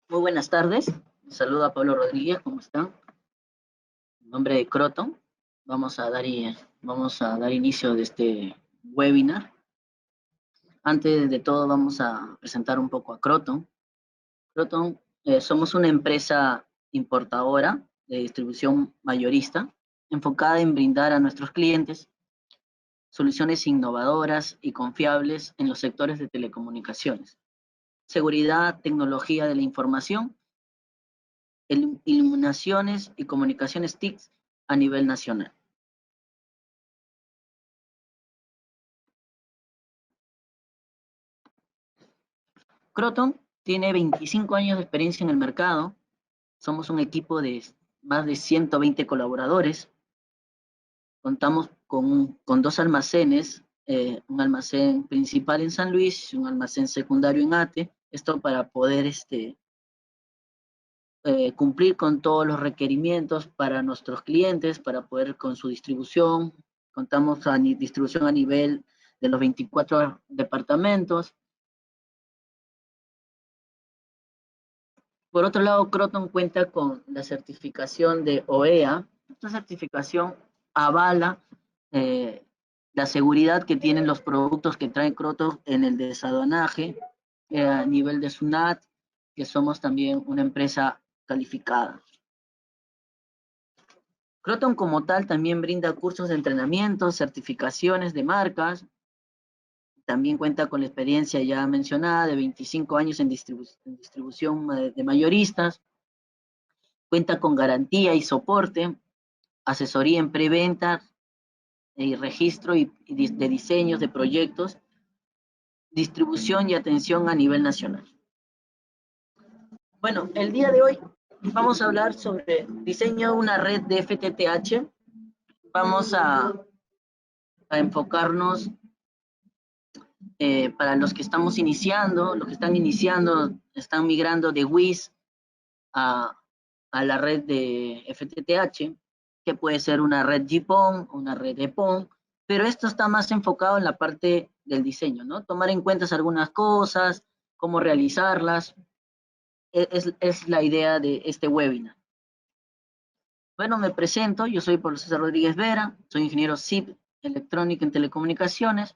Muy buenas tardes. Saludo a Pablo Rodríguez, ¿cómo están? En nombre de Croton, vamos a dar inicio de este webinar. Antes de todo, vamos a presentar un poco a Croton. Croton, somos una empresa importadora de distribución mayorista, enfocada en brindar a nuestros clientes soluciones innovadoras y confiables en los sectores de telecomunicaciones, seguridad, tecnología de la información, iluminaciones y comunicaciones TICs a nivel nacional. Croton tiene 25 años de experiencia en el mercado. Somos un equipo de más de 120 colaboradores. Contamos con dos almacenes, un almacén principal en San Luis y un almacén secundario en Ate. Esto para poder cumplir con todos los requerimientos para nuestros clientes, para poder con su distribución. Contamos a distribución a nivel de los 24 departamentos. Por otro lado, Croton cuenta con la certificación de OEA. Esta certificación avala la seguridad que tienen los productos que trae Croton en el desaduanaje a nivel de SUNAT, que somos también una empresa calificada. Croton como tal también brinda cursos de entrenamiento, certificaciones de marcas. También cuenta con la experiencia ya mencionada de 25 años en distribución de mayoristas. Cuenta con garantía y soporte, asesoría en preventa y registro de diseños de proyectos, distribución y atención a nivel nacional. Bueno, el día de hoy vamos a hablar sobre diseño de una red de FTTH. Vamos a enfocarnos para los que estamos iniciando, los que están iniciando, están migrando de WIS a la red de FTTH, que puede ser una red GPON, una red EPON, pero esto está más enfocado en la parte del diseño, ¿no? Tomar en cuenta algunas cosas, cómo realizarlas, es la idea de este webinar. Bueno, me presento, yo soy Pablo César Rodríguez Vera, soy ingeniero CIP, electrónica en telecomunicaciones,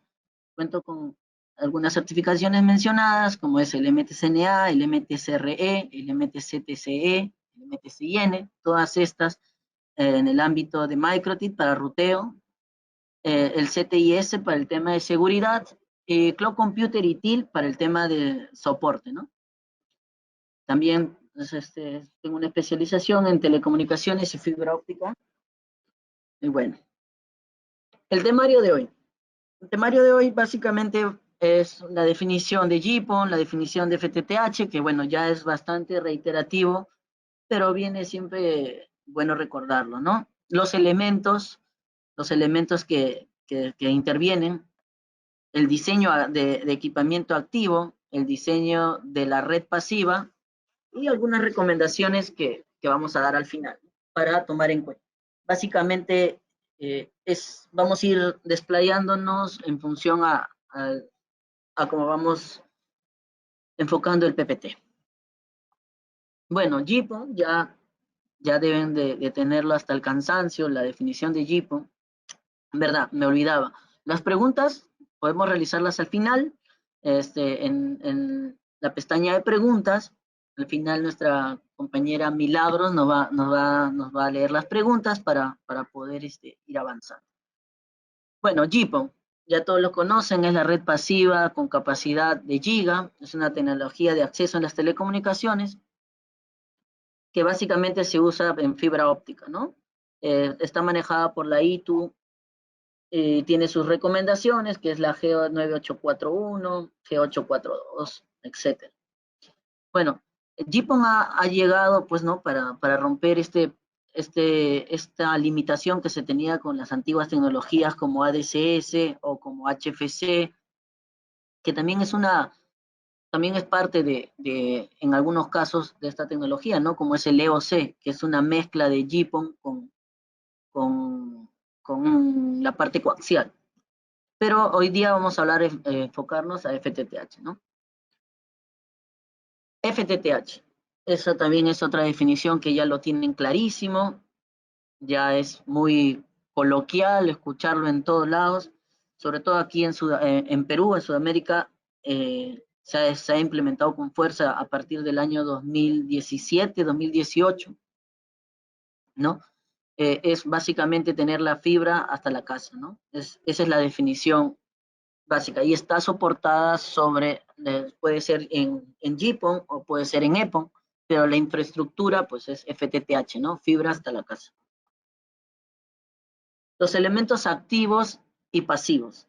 cuento con algunas certificaciones mencionadas, como es el MTCNA, el MTCRE, el MTCTCE, el MTCIN, todas estas en el ámbito de MikroTik para ruteo, el CTIS para el tema de seguridad, Cloud Computer y TIL para el tema de soporte, ¿no? También tengo una especialización en telecomunicaciones y fibra óptica. Y bueno, el temario de hoy. El temario de hoy básicamente es la definición de GPON, la definición de FTTH, que bueno, ya es bastante reiterativo, pero viene siempre bueno recordarlo, ¿no? Los elementos que intervienen, el diseño de equipamiento activo, el diseño de la red pasiva y algunas recomendaciones que vamos a dar al final para tomar en cuenta. Básicamente vamos a ir desplayándonos en función a cómo vamos enfocando el PPT. Bueno, GPON ya deben de tenerlo hasta el cansancio, la definición de GPON. En verdad, me olvidaba. Las preguntas podemos realizarlas al final, en la pestaña de preguntas. Al final nuestra compañera Milagros nos va a leer las preguntas para poder ir avanzando. Bueno, GPON, ya todos lo conocen, es la red pasiva con capacidad de giga, es una tecnología de acceso en las telecomunicaciones que básicamente se usa en fibra óptica, ¿no? Está manejada por la ITU, tiene sus recomendaciones, que es la G9841, G842, etc. Bueno, GPON ha llegado, pues, ¿no? Para romper esta limitación que se tenía con las antiguas tecnologías como ADSS o como HFC, que también es parte en algunos casos de esta tecnología, ¿no? Como es el EOC, que es una mezcla de GPON con la parte coaxial. pero hoy día vamos a hablar, enfocarnos a FTTH, ¿no? FTTH, esa también es otra definición que ya lo tienen clarísimo, ya es muy coloquial escucharlo en todos lados, sobre todo aquí en Perú, en Sudamérica, se ha implementado con fuerza a partir del año 2017, 2018, ¿no? Es básicamente tener la fibra hasta la casa, ¿no? Esa es la definición básica y está soportada puede ser en GPON o puede ser en EPON, pero la infraestructura pues es FTTH, ¿no? Fibra hasta la casa. Los elementos activos y pasivos.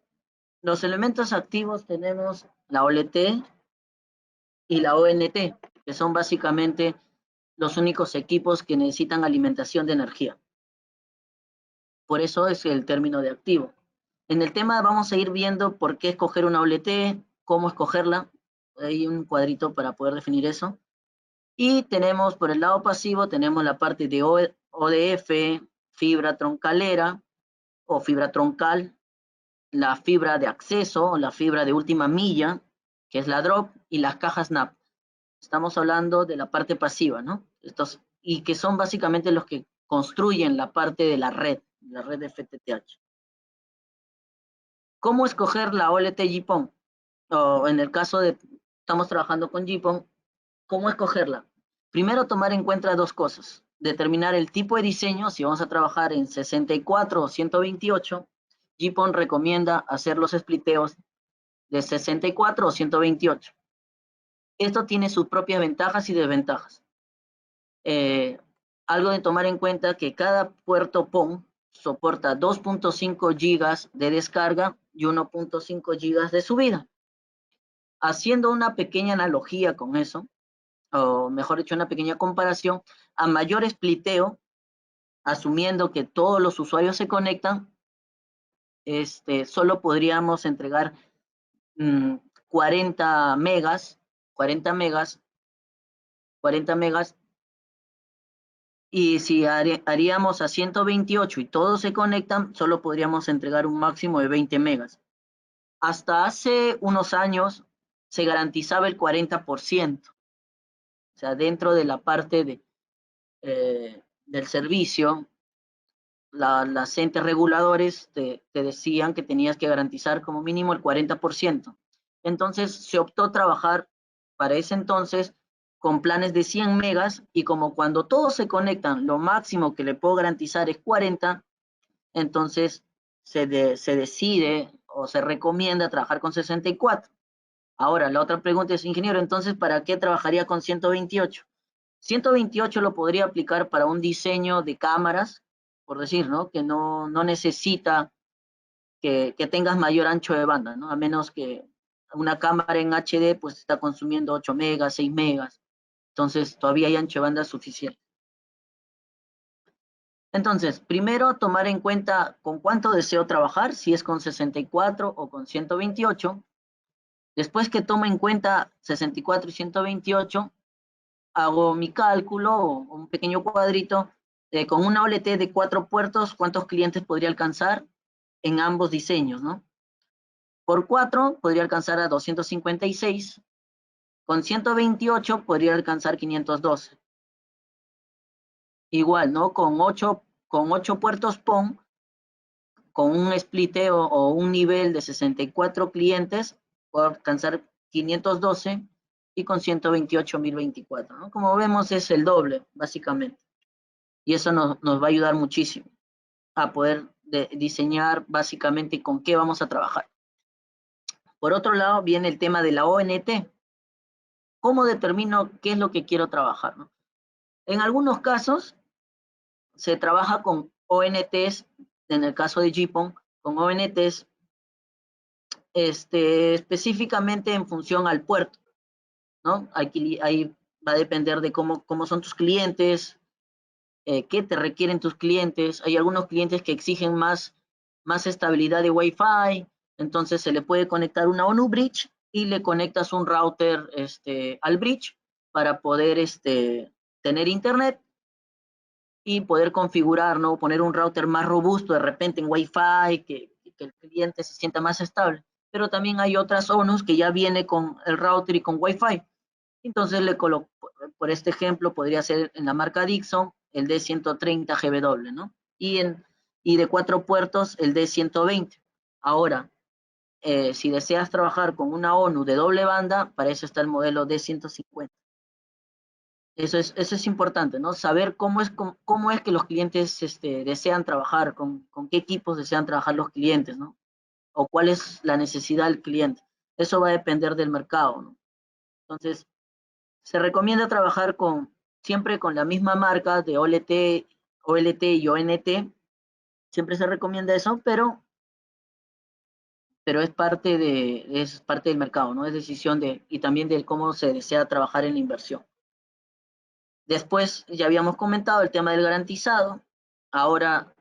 Los elementos activos tenemos la OLT y la ONT, que son básicamente los únicos equipos que necesitan alimentación de energía. Por eso es el término de activo. En el tema vamos a ir viendo por qué escoger una OLT, cómo escogerla. Hay un cuadrito para poder definir eso. Y tenemos por el lado pasivo, tenemos la parte de ODF, fibra troncalera o fibra troncal, la fibra de acceso o la fibra de última milla, que es la drop, y las cajas NAP. Estamos hablando de la parte pasiva, ¿no? Y que son básicamente los que construyen la parte de la red de FTTH. ¿Cómo escoger la OLT GPON? O en el caso de, estamos trabajando con GPON, ¿cómo escogerla? Primero tomar en cuenta dos cosas. Determinar el tipo de diseño, si vamos a trabajar en 64 o 128, GPON recomienda hacer los spliteos de 64 o 128. Esto tiene sus propias ventajas y desventajas. Algo de tomar en cuenta que cada puerto PON soporta 2.5 gigas de descarga y 1.5 gigas de subida. Haciendo una pequeña analogía con eso, o mejor dicho, una pequeña comparación, a mayor spliteo, asumiendo que todos los usuarios se conectan, solo podríamos entregar 40 megas, 40 megas, y si haríamos a 128 y todos se conectan, solo podríamos entregar un máximo de 20 megas. Hasta hace unos años se garantizaba el 40%. O sea, dentro de la parte del servicio, las entes reguladores te decían que tenías que garantizar como mínimo el 40%. Entonces se optó trabajar para ese entonces con planes de 100 megas y como cuando todos se conectan, lo máximo que le puedo garantizar es 40, entonces se decide o se recomienda trabajar con 64. Ahora, la otra pregunta es, ingeniero, entonces, ¿para qué trabajaría con 128? 128 lo podría aplicar para un diseño de cámaras, por decir, ¿no? Que no necesita que tengas mayor ancho de banda, ¿no? A menos que una cámara en HD pues está consumiendo 8 megas, 6 megas. Entonces, todavía hay ancho de banda suficiente. Entonces, primero tomar en cuenta con cuánto deseo trabajar, si es con 64 o con 128. Después que tomo en cuenta 64 y 128, hago mi cálculo o un pequeño cuadrito con una OLT de 4 puertos, cuántos clientes podría alcanzar en ambos diseños, ¿no? Por 4 podría alcanzar a 256, con 128 podría alcanzar 512. Igual, ¿no? Con 8 puertos PON, con un spliteo o un nivel de 64 clientes, puedo alcanzar 512 y con 128, 1024, ¿no? Como vemos es el doble, básicamente. Y eso nos va a ayudar muchísimo a poder diseñar básicamente con qué vamos a trabajar. Por otro lado, viene el tema de la ONT. ¿Cómo determino qué es lo que quiero trabajar, ¿no? En algunos casos se trabaja con ONTs, en el caso de GPON, con ONTs específicamente en función al puerto, ¿no? Ahí va a depender de cómo son tus clientes, qué te requieren tus clientes. Hay algunos clientes que exigen más estabilidad de Wi-Fi, entonces se le puede conectar una ONU Bridge y le conectas un router al bridge para poder tener internet y poder configurar, ¿no? Poner un router más robusto de repente en Wi-Fi, que que el cliente se sienta más estable. Pero también hay otras ONUs que ya viene con el router y con Wi-Fi. Entonces le coloco, por este ejemplo, podría ser en la marca Dixon el D130GW, ¿no? Y de 4 puertos el D120. Ahora, si deseas trabajar con una ONU de doble banda, para eso está el modelo D150. Eso es importante, ¿no? Saber cómo es que los clientes desean trabajar, con qué equipos desean trabajar los clientes, ¿no? O cuál es la necesidad del cliente. Eso va a depender del mercado, ¿no? Entonces, se recomienda trabajar siempre con la misma marca de OLT y ONT. Siempre se recomienda eso, pero es parte del mercado, ¿no? Es decisión y también de cómo se desea trabajar en la inversión. Después ya habíamos comentado el tema del garantizado. Ahora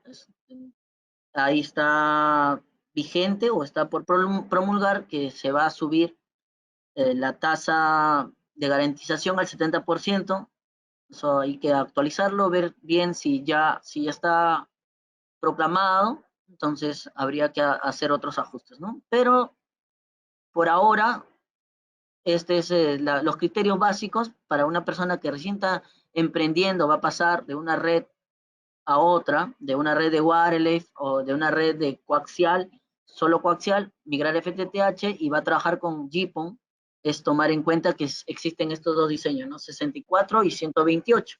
ahí está vigente o está por promulgar que se va a subir la tasa de garantización al 70%. Eso hay que actualizarlo, ver bien si ya está proclamado, entonces habría que hacer otros ajustes, ¿no? Pero por ahora, los criterios básicos para una persona que recién está emprendiendo, va a pasar de una red a otra, de una red de wireless o de una red de coaxial, solo coaxial, migrar FTTH y va a trabajar con GPON, es tomar en cuenta que existen estos dos diseños, ¿no? 64 y 128.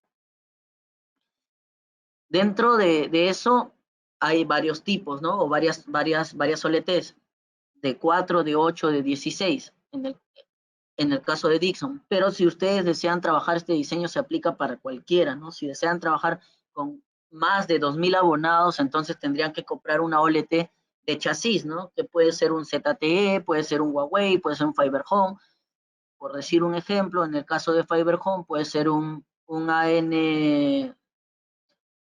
Dentro de eso hay varios tipos, ¿no? O varias OLTs, de 4, de 8, de 16, en el caso de Dixon. Pero si ustedes desean trabajar este diseño, se aplica para cualquiera, ¿no? Si desean trabajar con más de 2.000 abonados, entonces tendrían que comprar una OLT de chasis, ¿no? Que puede ser un ZTE, puede ser un Huawei, puede ser un Fiber Home. Por decir un ejemplo, en el caso de Fiber Home puede ser un AN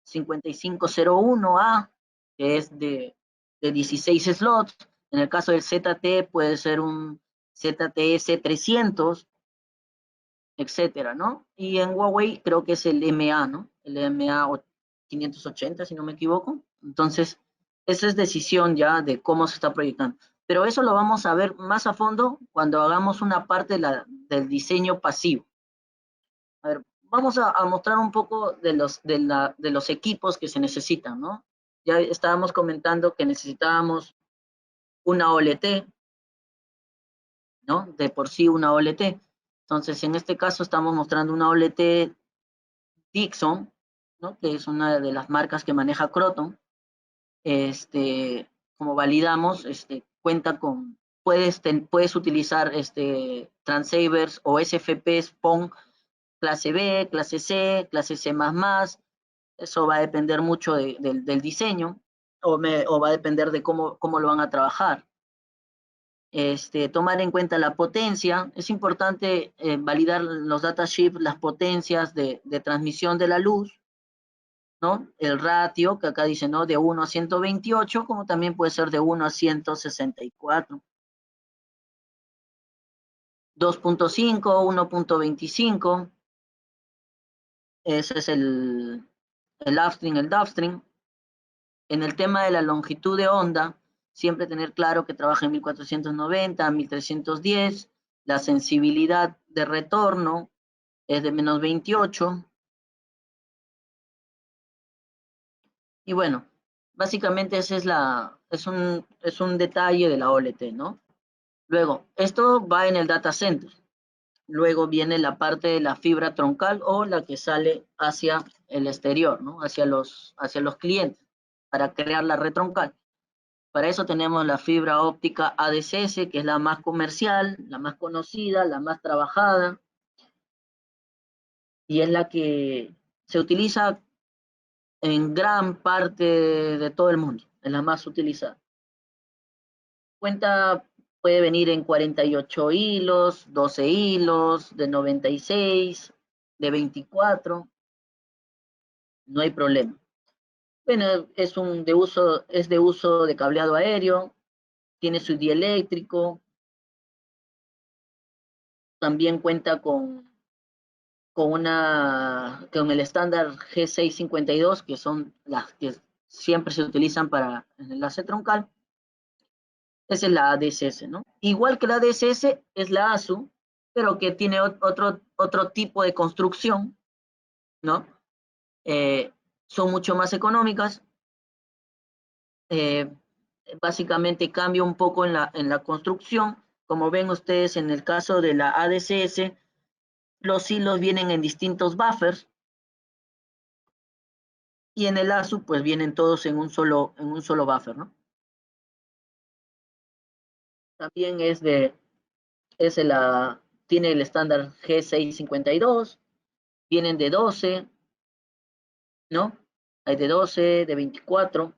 5501A, que es de 16 slots. En el caso del ZT puede ser un ZTS 300, etcétera, ¿no? Y en Huawei creo que es el MA, ¿no? El MA 580, si no me equivoco. Entonces, esa es decisión ya de cómo se está proyectando. Pero eso lo vamos a ver más a fondo cuando hagamos una parte del diseño pasivo. A ver, vamos a mostrar un poco de los equipos que se necesitan, ¿no? Ya estábamos comentando que necesitábamos una OLT, ¿no? De por sí una OLT. Entonces, en este caso estamos mostrando una OLT Dixon, ¿no? Que es una de las marcas que maneja Croton. Como validamos, cuenta con, puedes utilizar transceivers o SFPs PON clase B, clase C, clase C++. Eso va a depender mucho del diseño o va a depender de cómo lo van a trabajar. Tomar en cuenta la potencia. Es importante validar los datasheets, las potencias de transmisión de la luz, ¿no? El ratio, que acá dice, ¿no? De 1 a 128, como también puede ser de 1 a 164. 2.5, 1.25. Ese es el upstream, el downstream. En el tema de la longitud de onda, siempre tener claro que trabaja en 1490, 1310, la sensibilidad de retorno es de menos 28. Y bueno, básicamente ese es un detalle de la OLT, ¿no? Luego, esto va en el data center. Luego viene la parte de la fibra troncal o la que sale hacia el exterior, ¿no? Hacia los clientes, para crear la red troncal. Para eso tenemos la fibra óptica ADSS, que es la más comercial, la más conocida, la más trabajada, y es la que se utiliza en gran parte de todo el mundo, es la más utilizada. Puede venir en 48 hilos, 12 hilos, de 96, de 24, no hay problema. Bueno, es de uso de cableado aéreo, tiene su dieléctrico, también cuenta con el estándar G652, que son las que siempre se utilizan para el enlace troncal. Esa es la ADSS, ¿no? Igual que la ADSS es la ASU, pero que tiene otro tipo de construcción, ¿no? Son mucho más económicas. eh, Básicamente cambia un poco en la construcción. Como ven ustedes en el caso de la ADSS, los hilos vienen en distintos buffers y en el ASU pues vienen todos en un solo buffer, ¿no? También tiene el estándar G652, vienen de 12, ¿no? Hay de 12, de 24.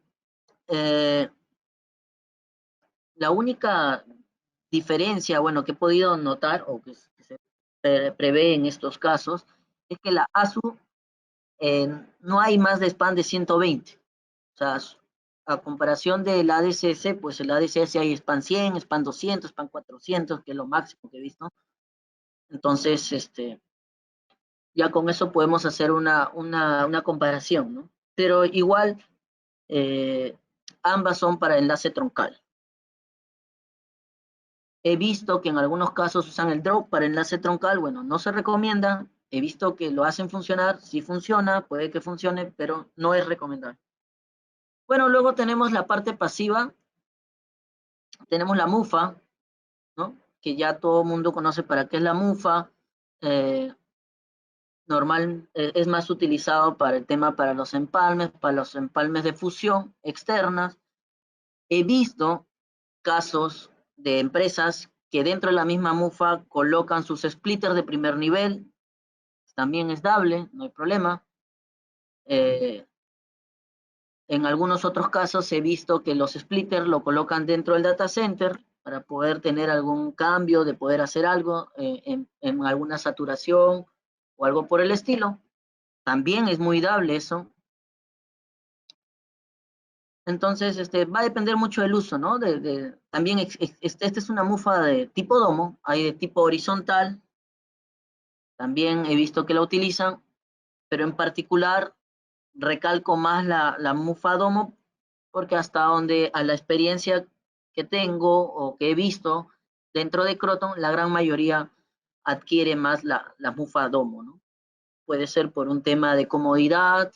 Eh, la única diferencia, bueno, que he podido notar o que se prevé en estos casos es que la ASU no hay más de span de 120. O sea, a comparación del ADSS, pues el ADSS hay span 100, span 200, span 400, que es lo máximo que he visto. Entonces, ya con eso podemos hacer una comparación, ¿no? Pero igual, eh, ambas son para enlace troncal. He visto que en algunos casos usan el drop para enlace troncal. Bueno, no se recomienda. He visto que lo hacen funcionar. Sí funciona, puede que funcione, pero no es recomendable. Bueno, luego tenemos la parte pasiva. Tenemos la mufa, ¿no? Que ya todo el mundo conoce para qué es la mufa. Eh, es más utilizado para el tema para los empalmes de fusión externas. He visto casos de empresas que dentro de la misma mufa colocan sus splitters de primer nivel, también es dable, no hay problema. Eh, en algunos otros casos he visto que los splitters lo colocan dentro del data center para poder tener algún cambio, de poder hacer algo en alguna saturación o algo por el estilo. También es muy dable eso. Entonces, va a depender mucho del uso, ¿no? También, esta es una mufa de tipo domo, hay de tipo horizontal, también he visto que la utilizan, pero en particular recalco más la mufa domo, porque hasta donde a la experiencia que tengo o que he visto dentro de Croton, la gran mayoría adquiere más la mufa domo, ¿no? Puede ser por un tema de comodidad,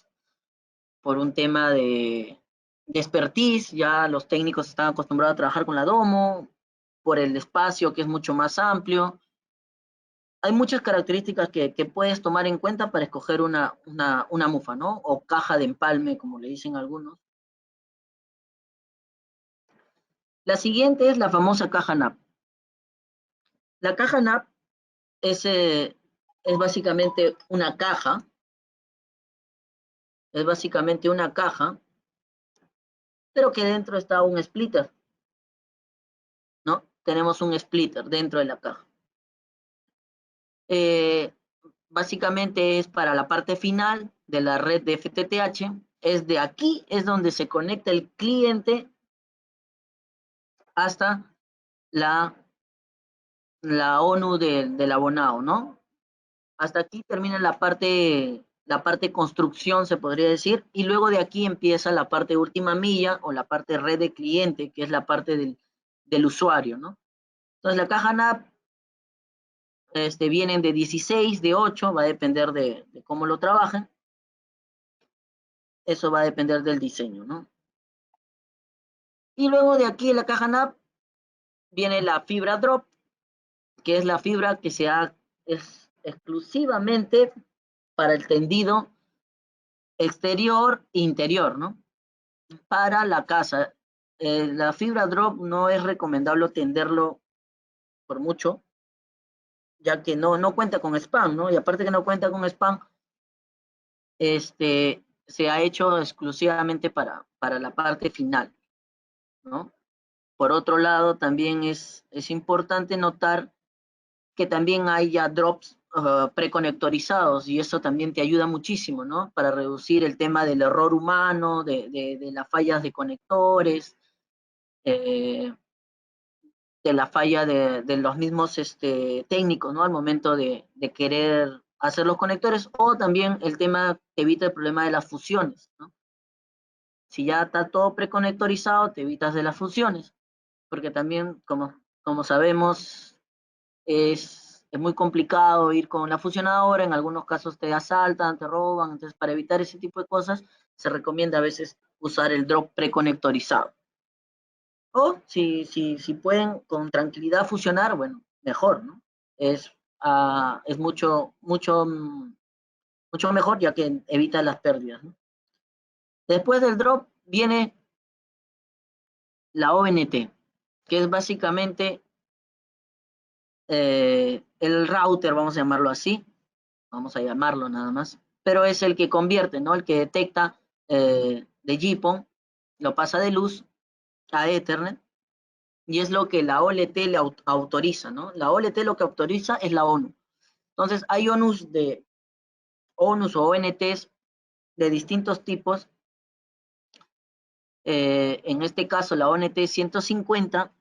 por un tema de expertise, ya los técnicos están acostumbrados a trabajar con la domo, por el espacio que es mucho más amplio. Hay muchas características que puedes tomar en cuenta para escoger una mufa, ¿no? O caja de empalme, como le dicen algunos. La siguiente es la famosa caja NAP. La caja NAP es básicamente una caja, pero que dentro está un splitter, ¿no? Tenemos un splitter dentro de la caja. Eh, Básicamente es para la parte final de la red de FTTH. Es de aquí, es donde se conecta el cliente hasta la ONU del abonado, ¿no? Hasta aquí termina la parte construcción, se podría decir, y luego de aquí empieza la parte última milla o la parte red de cliente, que es la parte del usuario, ¿no? Entonces la caja NAP vienen de 16, de 8, va a depender de cómo lo trabajen. Eso va a depender del diseño, ¿no? Y luego de aquí en la caja NAP viene la fibra drop, que es la fibra que es exclusivamente para el tendido exterior e interior, ¿no? Para la casa. La fibra drop no es recomendable tenderlo por mucho, ya que no cuenta con spam, ¿no? Y aparte que no cuenta con spam, se ha hecho exclusivamente para la parte final, ¿no? Por otro lado, también es importante notar que también hay ya drops preconectorizados y eso también te ayuda muchísimo, ¿no? Para reducir el tema del error humano, de las fallas de conectores, eh, de la falla de los mismos técnicos, ¿no? Al momento de querer hacer los conectores, o también el tema que evita el problema de las fusiones, ¿no? Si ya está todo preconectorizado, te evitas de las fusiones. porque también, como sabemos, es muy complicado ir con la fusionadora, en algunos casos te asaltan, te roban, entonces para evitar ese tipo de cosas se recomienda a veces usar el drop preconectorizado. O si pueden con tranquilidad fusionar, bueno, mejor, ¿no? Es mucho mejor ya que evita las pérdidas, ¿no? Después del drop viene la ONT, que es básicamente el router, vamos a llamarlo así, vamos a llamarlo nada más, pero es el que convierte, ¿no? El que detecta de GPON, lo pasa de luz a Ethernet, y es lo que la OLT le autoriza, ¿no? La OLT lo que autoriza es la ONU. Entonces, hay ONUs o ONTs de distintos tipos. En este caso, la ONT 150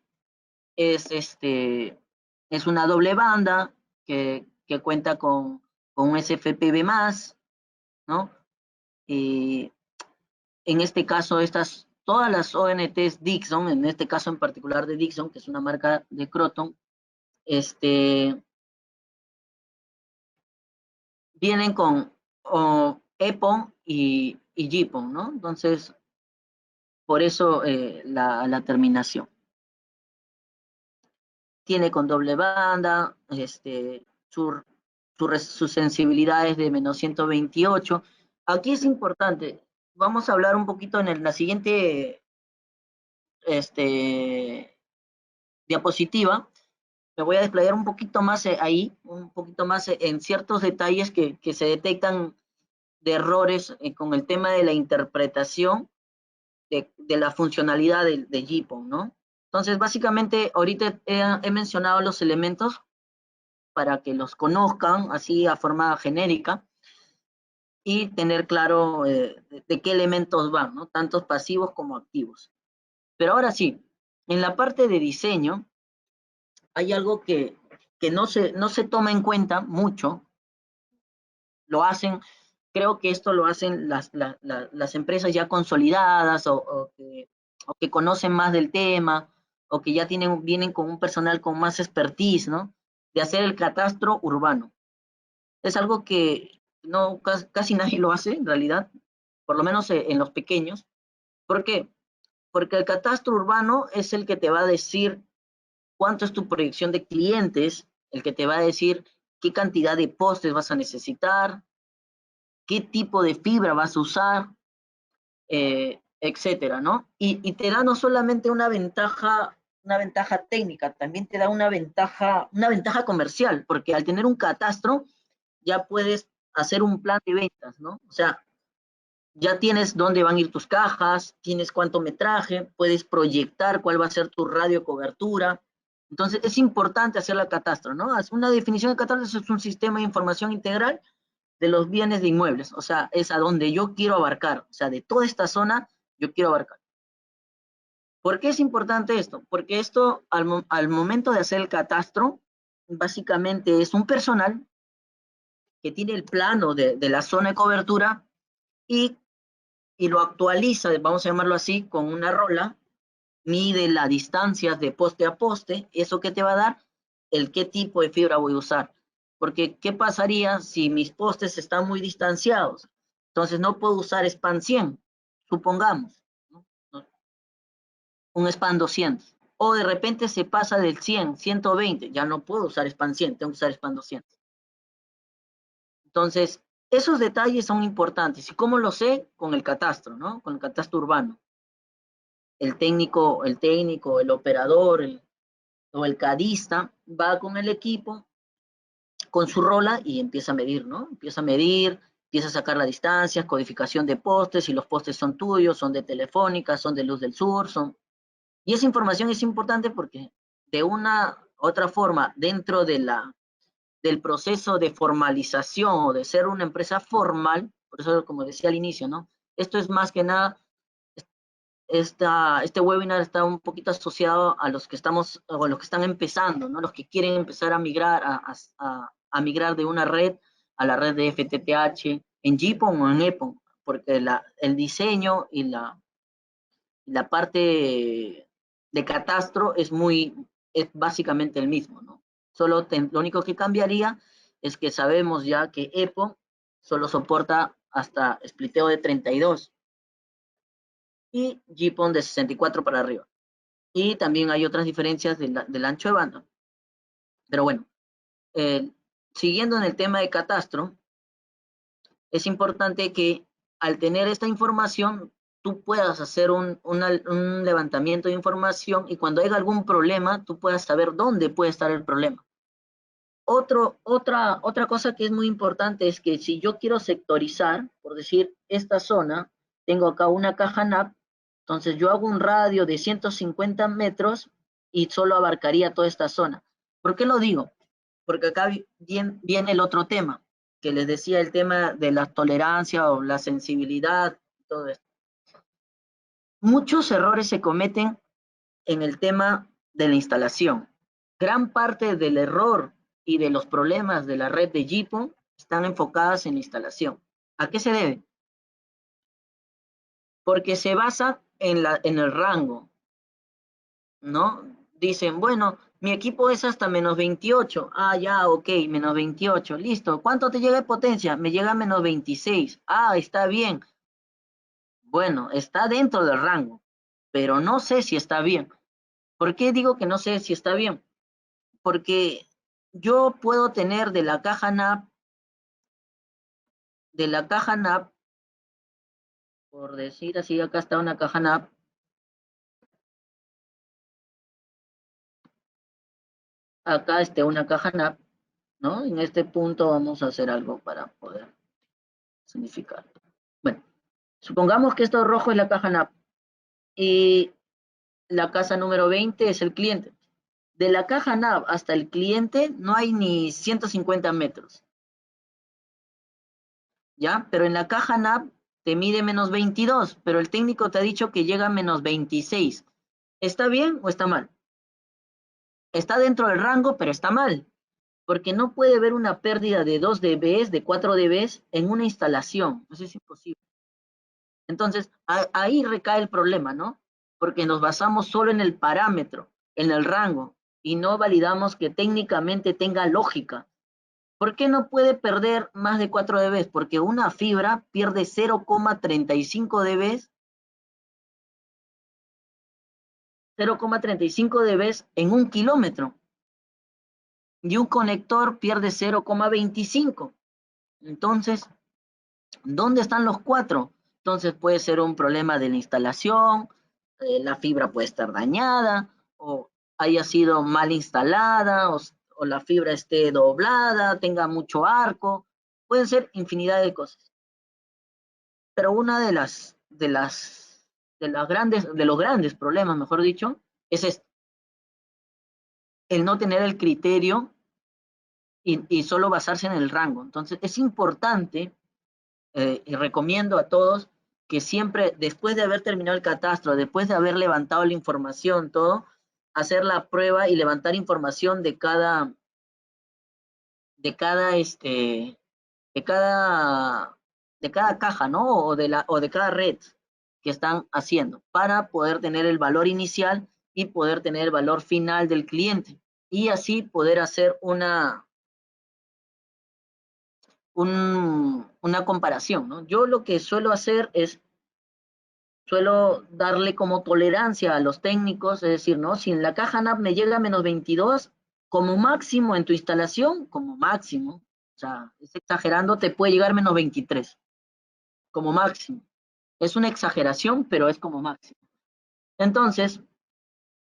es una doble banda que cuenta con un SFPB+, ¿no? Y en este caso, todas las ONTs Dixon, en este caso en particular de Dixon, que es una marca de Croton, vienen con EPON y GPON, ¿no? Entonces, por eso la terminación. Tiene con doble banda, su sensibilidad es de menos 128. Aquí es importante, vamos a hablar un poquito en la siguiente diapositiva. Me voy a desplayar un poquito más ahí, un poquito más en ciertos detalles que se detectan de errores con el tema de la interpretación de la funcionalidad de GPON, ¿no? Entonces, básicamente, ahorita he mencionado los elementos para que los conozcan así a forma genérica y tener claro de qué elementos van, ¿no? Tantos pasivos como activos. Pero ahora sí, en la parte de diseño hay algo que no se toma en cuenta mucho, lo hacen, creo que esto lo hacen las empresas ya consolidadas o que conocen más del tema o que ya vienen con un personal con más expertise, ¿no? De hacer el catastro urbano. Es algo que no, casi nadie lo hace en realidad, por lo menos en los pequeños. ¿Por qué? Porque el catastro urbano es el que te va a decir cuánto es tu proyección de clientes, el que te va a decir qué cantidad de postes vas a necesitar, qué tipo de fibra vas a usar, etcétera, ¿no? Y te da no solamente una ventaja técnica, también te da una ventaja comercial, porque al tener un catastro ya puedes hacer un plan de ventas, ¿no? O sea, ya tienes dónde van a ir tus cajas, tienes cuánto metraje, puedes proyectar cuál va a ser tu radio de cobertura. Entonces, es importante hacer la catastro, ¿no? Una definición de catastro es un sistema de información integral de los bienes de inmuebles, o sea, es a donde yo quiero abarcar, o sea, de toda esta zona yo quiero abarcar. ¿Por qué es importante esto? Porque esto, al momento de hacer el catastro, básicamente es un personal que tiene el plano de la zona de cobertura y, y lo actualiza, vamos a llamarlo así, con una rola, mide las distancias de poste a poste, eso que te va a dar el qué tipo de fibra voy a usar. Porque, ¿qué pasaría si mis postes están muy distanciados? Entonces, no puedo usar SPAN 100, supongamos, ¿no? Un SPAN 200. O de repente se pasa del 100, 120, ya no puedo usar SPAN 100, tengo que usar SPAN 200. Entonces, esos detalles son importantes. ¿Y cómo lo sé? Con el catastro, ¿no? Con el catastro urbano. El operador, o el cadista va con el equipo, con su rola y empieza a medir, ¿no? Empieza a medir, empieza a sacar las distancias, codificación de postes, si los postes son tuyos, son de Telefónica, son de Luz del Sur, Y esa información es importante porque de una u otra forma, dentro del proceso de formalización o de ser una empresa formal, por eso como decía al inicio, ¿no? Esto es más que nada, este webinar está un poquito asociado a los que estamos, o a los que están empezando, ¿no? Los que quieren empezar a migrar, a migrar de una red a la red de FTTH en GPON o en EPON, porque el diseño y la parte de catastro es básicamente el mismo, ¿no? Solo lo único que cambiaría es que sabemos ya que EPO solo soporta hasta spliteo de 32 y GPON de 64 para arriba. Y también hay otras diferencias del ancho de banda. Pero bueno, siguiendo en el tema de catastro, es importante que al tener esta información, tú puedas hacer un levantamiento de información y cuando haya algún problema, tú puedas saber dónde puede estar el problema. Otra cosa que es muy importante es que si yo quiero sectorizar, por decir, esta zona, tengo acá una caja NAP, entonces yo hago un radio de 150 metros y solo abarcaría toda esta zona. ¿Por qué lo digo? Porque acá viene el otro tema, que les decía, el tema de la tolerancia o la sensibilidad, todo esto. Muchos errores se cometen en el tema de la instalación. Gran parte del error y de los problemas de la red de GPON están enfocadas en la instalación. ¿A qué se debe? Porque se basa en el rango, ¿no? Dicen, bueno, mi equipo es hasta menos 28. Ah, ya, ok, menos 28. Listo. ¿Cuánto te llega de potencia? Me llega a menos 26. Ah, está bien. Bueno, está dentro del rango, pero no sé si está bien. ¿Por qué digo que no sé si está bien? Porque yo puedo tener de la caja NAP, por decir así, acá está una caja NAP, acá está una caja NAP, ¿no? En este punto vamos a hacer algo para poder significar. Bueno, supongamos que esto rojo es la caja NAP y la casa número 20 es el cliente. De la caja NAP hasta el cliente no hay ni 150 metros, ¿ya? Pero en la caja NAP te mide menos 22, pero el técnico te ha dicho que llega a menos 26. ¿Está bien o está mal? Está dentro del rango, pero está mal, porque no puede haber una pérdida de 2 dB, de 4 dB en una instalación. Eso es imposible. Entonces, ahí recae el problema, ¿no? Porque nos basamos solo en el parámetro, en el rango, y no validamos que técnicamente tenga lógica. ¿Por qué no puede perder más de 4 dB? Porque una fibra pierde 0,35 dB, 0,35 dB en 1 kilómetro, y un conector pierde 0,25. Entonces, ¿dónde están los 4? Entonces puede ser un problema de la instalación, la fibra puede estar dañada, o haya sido mal instalada, o la fibra esté doblada, tenga mucho arco, pueden ser infinidad de cosas. Pero una de los grandes problemas, mejor dicho, es el no tener el criterio y solo basarse en el rango. Entonces es importante y recomiendo a todos que siempre, después de haber terminado el catastro, después de haber levantado la información, todo, hacer la prueba y levantar información de cada, este, de cada, de cada caja, ¿no? O de cada red que están haciendo para poder tener el valor inicial y poder tener el valor final del cliente y así poder hacer una comparación, ¿no? Yo lo que suelo hacer es suelo darle como tolerancia a los técnicos, es decir, ¿no? Si en la caja NAP me llega a menos 22, como máximo en tu instalación, como máximo, o sea, es exagerando, te puede llegar a menos 23, como máximo. Es una exageración, pero es como máximo. Entonces,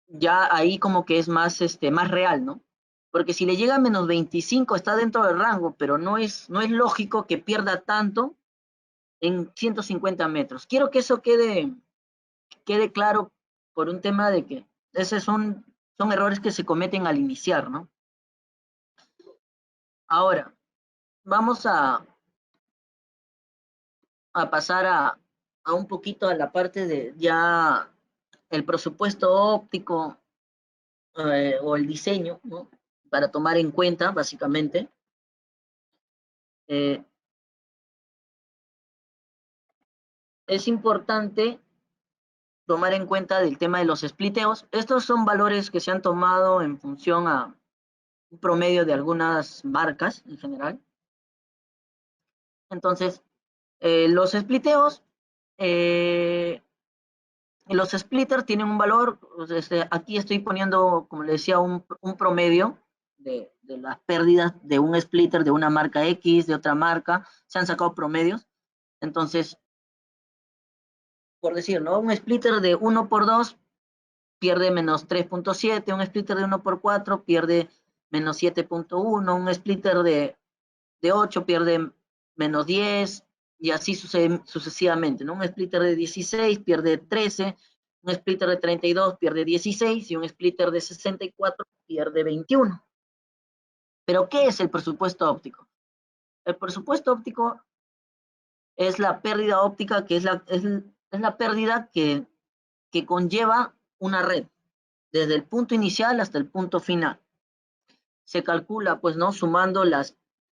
ya ahí como que es más real, ¿no? Porque si le llega a menos 25 está dentro del rango, pero no es lógico que pierda tanto en 150 metros. Quiero que eso quede claro por un tema de que esos son errores que se cometen al iniciar, ¿no? Ahora, vamos a pasar a un poquito a la parte de ya el presupuesto óptico o el diseño, ¿no? Para tomar en cuenta, básicamente. Eh, es importante tomar en cuenta del tema de los spliteos. Estos son valores que se han tomado en función a un promedio de algunas marcas en general. Entonces, los spliteos, los splitters tienen un valor, aquí estoy poniendo, como le decía, un promedio de las pérdidas de un splitter de una marca X, de otra marca, se han sacado promedios. Entonces, por decir, ¿no? Un splitter de 1x2 pierde menos 3.7, un splitter de 1x4 pierde menos 7.1, un splitter de 8 pierde menos 10, y así sucesivamente, ¿no? Un splitter de 16 pierde 13, un splitter de 32 pierde 16 y un splitter de 64 pierde 21. ¿Pero qué es el presupuesto óptico? El presupuesto óptico es la pérdida óptica, que es la pérdida que conlleva una red, desde el punto inicial hasta el punto final. Se calcula, pues, ¿no? Sumando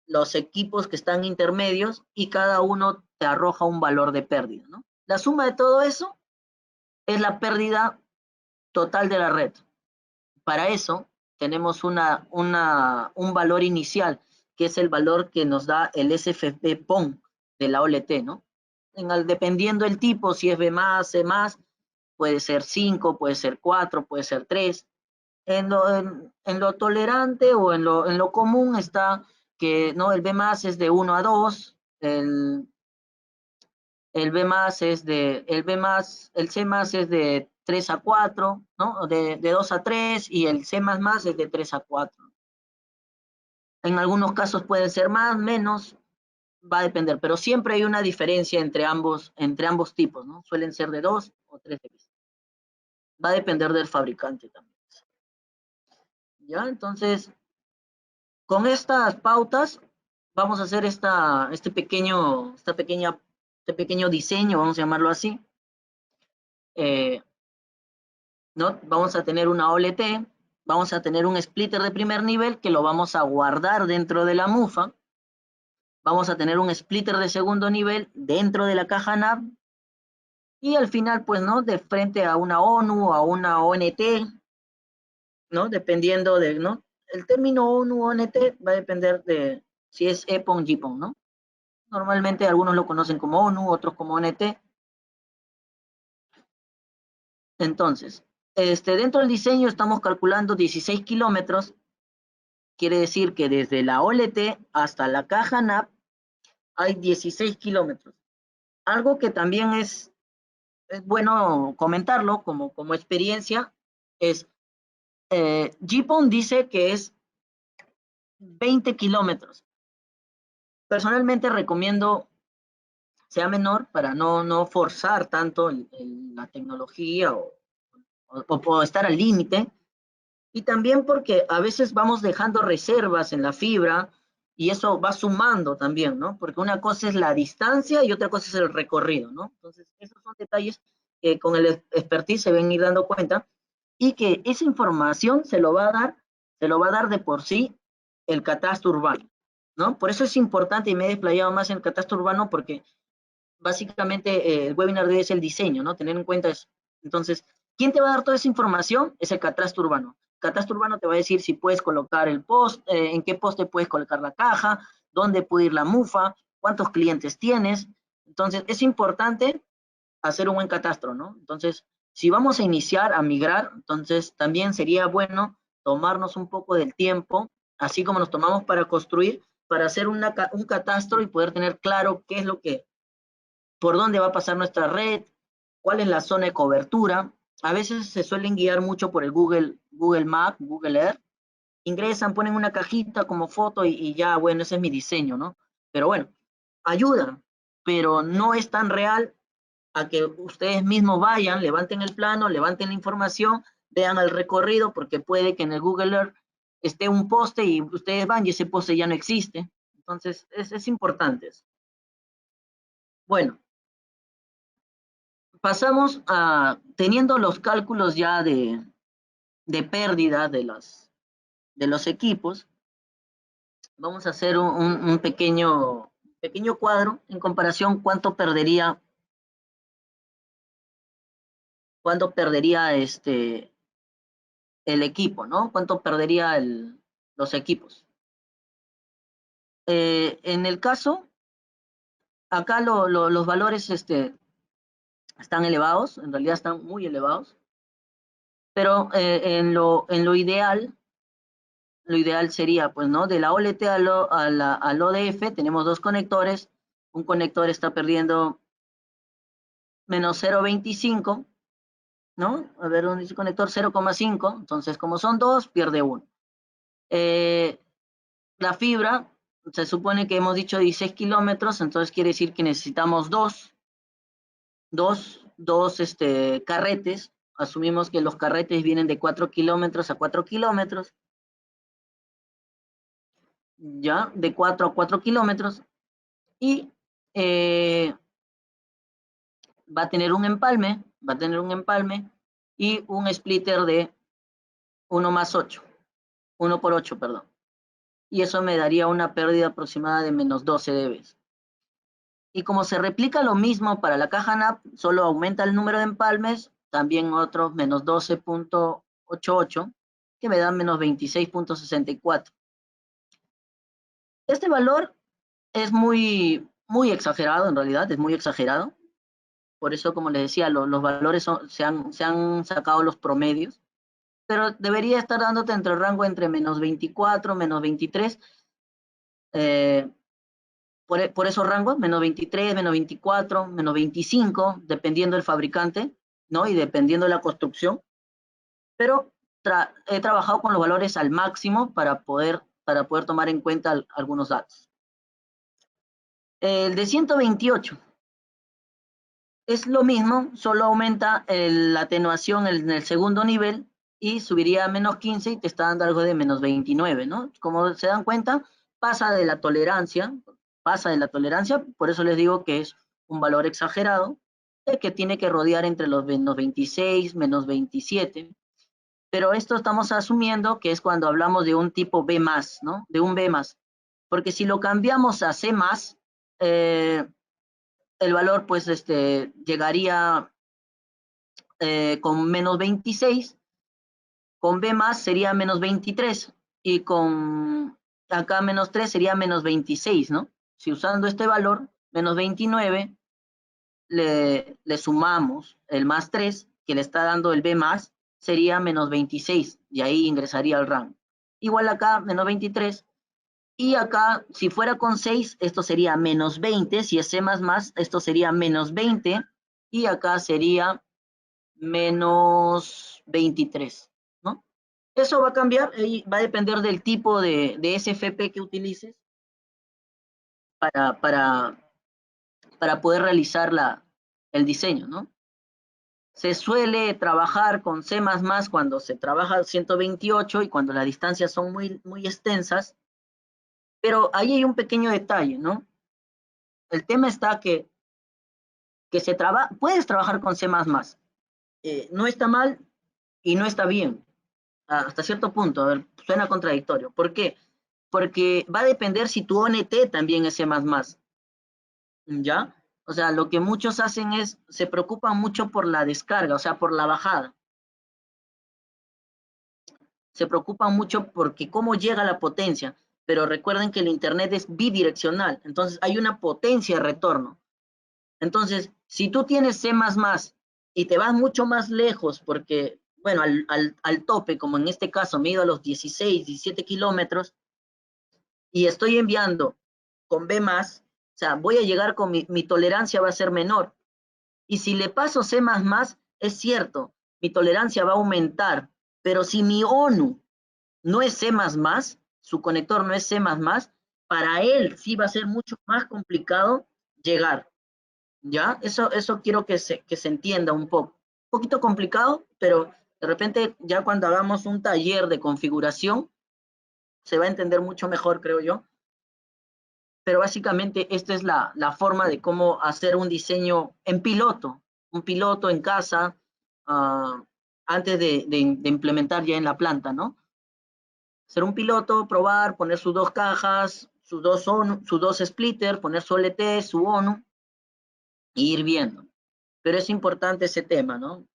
los equipos que están intermedios y cada uno te arroja un valor de pérdida, ¿no? La suma de todo eso es la pérdida total de la red. Para eso tenemos un valor inicial, que es el valor que nos da el SFP PON de la OLT, ¿no? Dependiendo del tipo, si es B+, C+, puede ser 5, puede ser 4, puede ser 3. En lo tolerante o en lo común está que, ¿no? El B+ es de 1 a 2, el B+, el C+ es de 3 a 4, ¿no? De 2 a 3, y el C++ es de 3 a 4. En algunos casos pueden ser más, menos, va a depender, pero siempre hay una diferencia entre ambos tipos, ¿no? Suelen ser de 2 o 3 veces. Va a depender del fabricante también. ¿Ya? Entonces, con estas pautas vamos a hacer este pequeño diseño, vamos a llamarlo así. ¿No? Vamos a tener una OLT, vamos a tener un splitter de primer nivel que lo vamos a guardar dentro de la mufa. Vamos a tener un splitter de segundo nivel dentro de la caja NAV. Y al final, pues, ¿no? De frente a una ONU, a una ONT, ¿no? Dependiendo de, ¿no? El término ONU o ONT va a depender de si es EPON, GPON, ¿no? Normalmente algunos lo conocen como ONU, otros como ONT. Entonces, dentro del diseño estamos calculando 16 kilómetros. Quiere decir que desde la OLT hasta la caja NAV hay 16 kilómetros. Algo que también es bueno comentarlo como experiencia es, GPON dice que es 20 kilómetros. Personalmente recomiendo sea menor para no forzar tanto la tecnología o estar al límite. Y también porque a veces vamos dejando reservas en la fibra y eso va sumando también, ¿no? Porque una cosa es la distancia y otra cosa es el recorrido, ¿no? Entonces, esos son detalles que con el expertise se ven ir dando cuenta, y que esa información se lo va a dar de por sí el catastro urbano, ¿no? Por eso es importante, y me he desplayado más en el catastro urbano, porque básicamente el webinar de hoy es el diseño, ¿no? Tener en cuenta eso. Entonces, ¿quién te va a dar toda esa información? Es el catastro urbano. El catastro urbano te va a decir si puedes colocar el post, en qué poste puedes colocar la caja, dónde puede ir la mufa, cuántos clientes tienes. Entonces, es importante hacer un buen catastro, ¿no? Entonces, si vamos a iniciar a migrar, entonces también sería bueno tomarnos un poco del tiempo, así como nos tomamos para construir, para hacer un catastro y poder tener claro qué es lo que, por dónde va a pasar nuestra red, cuál es la zona de cobertura. A veces se suelen guiar mucho por el Google Maps, Google Earth. Ingresan, ponen una cajita como foto y ya, bueno, ese es mi diseño, ¿no? Pero bueno, ayuda, pero no es tan real a que ustedes mismos vayan, levanten el plano, levanten la información, vean el recorrido, porque puede que en el Google Earth esté un poste y ustedes van y ese poste ya no existe. Entonces, es importante eso. Bueno, pasamos a, teniendo los cálculos ya de pérdida de los equipos, vamos a hacer un pequeño cuadro en comparación cuánto perdería cuánto perdería el equipo, ¿no? Cuánto perdería los equipos. En el caso, acá los valores están elevados, en realidad están muy elevados, pero en lo ideal sería, pues, ¿no? De la OLT al ODF tenemos dos conectores, un conector está perdiendo menos 0,25, ¿no? A ver, ¿dónde dice conector? 0,5, entonces como son dos, pierde uno. La fibra, se supone que hemos dicho 16 kilómetros, entonces quiere decir que necesitamos dos carretes. Asumimos que los carretes vienen de 4 kilómetros a 4 kilómetros, ya, de 4 a 4 kilómetros, y va a tener un empalme, y un splitter de 1 más 8, 1 por 8, perdón. Y eso me daría una pérdida aproximada de menos 12 dB. Y como se replica lo mismo para la caja NAP, solo aumenta el número de empalmes, también otros menos 12,88, que me dan menos 26,64. Este valor es muy exagerado, en realidad, es muy exagerado. Por eso, como les decía, los valores se han sacado los promedios, pero debería estar dándote entre el rango entre menos 24, menos 23, por esos rangos, menos 23, menos 24, menos 25, dependiendo del fabricante, ¿no? Y dependiendo de la construcción, pero he trabajado con los valores al máximo para poder tomar en cuenta algunos datos. El de 128 es lo mismo, solo aumenta la atenuación en el segundo nivel y subiría a menos 15 y te está dando algo de menos 29, ¿no? Como se dan cuenta, pasa de la tolerancia, por eso les digo que es un valor exagerado, que tiene que rodear entre los menos 26, menos 27, pero esto estamos asumiendo que es cuando hablamos de un tipo B+, ¿no? De un B+, porque si lo cambiamos a C+, el valor pues llegaría con menos 26, con B+ sería menos 23 y con acá menos 3 sería menos 26, ¿no? Si usando este valor, menos 29, le sumamos el más 3 que le está dando el B+, sería menos 26 y ahí ingresaría al rango. Igual acá, menos 23, y acá, si fuera con 6, esto sería menos 20, si es C++, esto sería menos 20, y acá sería menos 23, ¿no? Eso va a cambiar y va a depender del tipo de SFP que utilices para poder realizar el diseño, ¿no? Se suele trabajar con C++ cuando se trabaja 128 y cuando las distancias son muy extensas, pero ahí hay un pequeño detalle, ¿no? El tema está que puedes trabajar con C++, no está mal y no está bien, hasta cierto punto. A ver, suena contradictorio. ¿Por qué? Porque va a depender si tu ONT también es C++, ¿ya? O sea, lo que muchos hacen es, se preocupan mucho por la descarga, o sea, por la bajada. Se preocupan mucho porque cómo llega la potencia, pero recuerden que el Internet es bidireccional, entonces hay una potencia de retorno. Entonces, si tú tienes C++ y te vas mucho más lejos porque, bueno, al tope, como en este caso, me he ido a los 16, 17 kilómetros y estoy enviando con B+, o sea, voy a llegar con mi tolerancia va a ser menor. Y si le paso C++, es cierto, mi tolerancia va a aumentar, pero si mi ONU no es C++, su conector no es C++, para él sí va a ser mucho más complicado llegar. ¿Ya? Eso quiero que se entienda un poco. Un poquito complicado, pero de repente ya cuando hagamos un taller de configuración, se va a entender mucho mejor, creo yo. Pero básicamente esta es la forma de cómo hacer un diseño en piloto, un piloto en casa, antes de implementar ya en la planta, ¿no? Hacer un piloto, probar, poner sus dos cajas, sus dos splitters, poner su LT, su ONU, e ir viendo. Pero es importante ese tema, ¿no?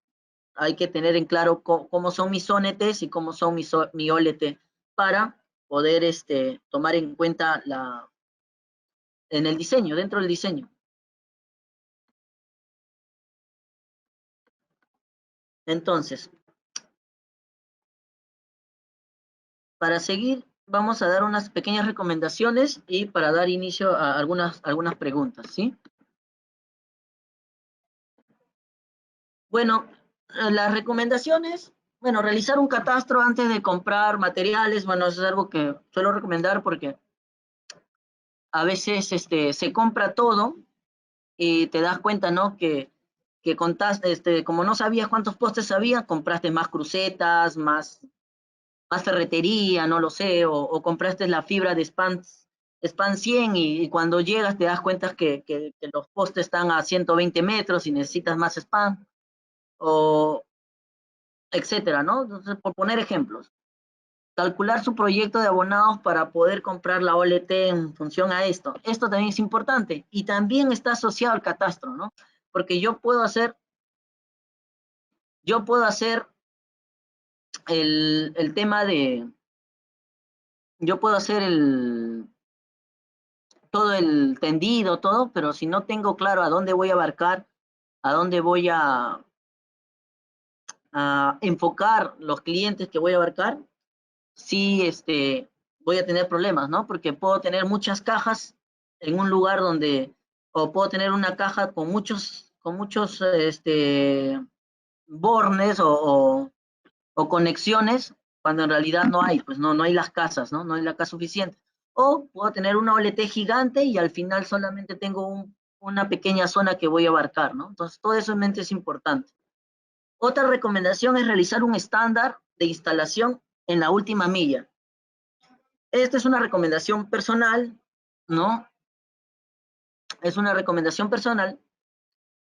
hay que tener en claro cómo son mis ONTs y cómo son mi OLT para poder tomar en cuenta en el diseño, dentro del diseño. Entonces, para seguir, vamos a dar unas pequeñas recomendaciones y para dar inicio a algunas preguntas, ¿sí? Bueno, las recomendaciones, bueno, realizar un catastro antes de comprar materiales, bueno, eso es algo que suelo recomendar porque a veces se compra todo y te das cuenta, ¿no? Que contaste, como no sabías cuántos postes había, compraste más crucetas, más ferretería, no lo sé, o compraste la fibra de Span 100 y cuando llegas te das cuenta que los postes están a 120 metros y necesitas más Span, o etcétera, ¿no? Entonces, por poner ejemplos, calcular su proyecto de abonados para poder comprar la OLT en función a esto. Esto también es importante y también está asociado al catastro, ¿no? Porque yo puedo hacer el tema de, yo puedo hacer todo el tendido, todo, pero si no tengo claro a dónde voy a abarcar, a dónde voy a enfocar los clientes que voy a abarcar, sí voy a tener problemas, ¿no? Porque puedo tener muchas cajas en un lugar donde, o puedo tener una caja con muchos bornes o conexiones, cuando en realidad no hay, pues no hay las casas, ¿no? No hay la casa suficiente. O puedo tener una OLT gigante y al final solamente tengo una pequeña zona que voy a abarcar, ¿no? Entonces, todo eso en mente es importante. Otra recomendación es realizar un estándar de instalación en la última milla. Esta es una recomendación personal, ¿no? Es una recomendación personal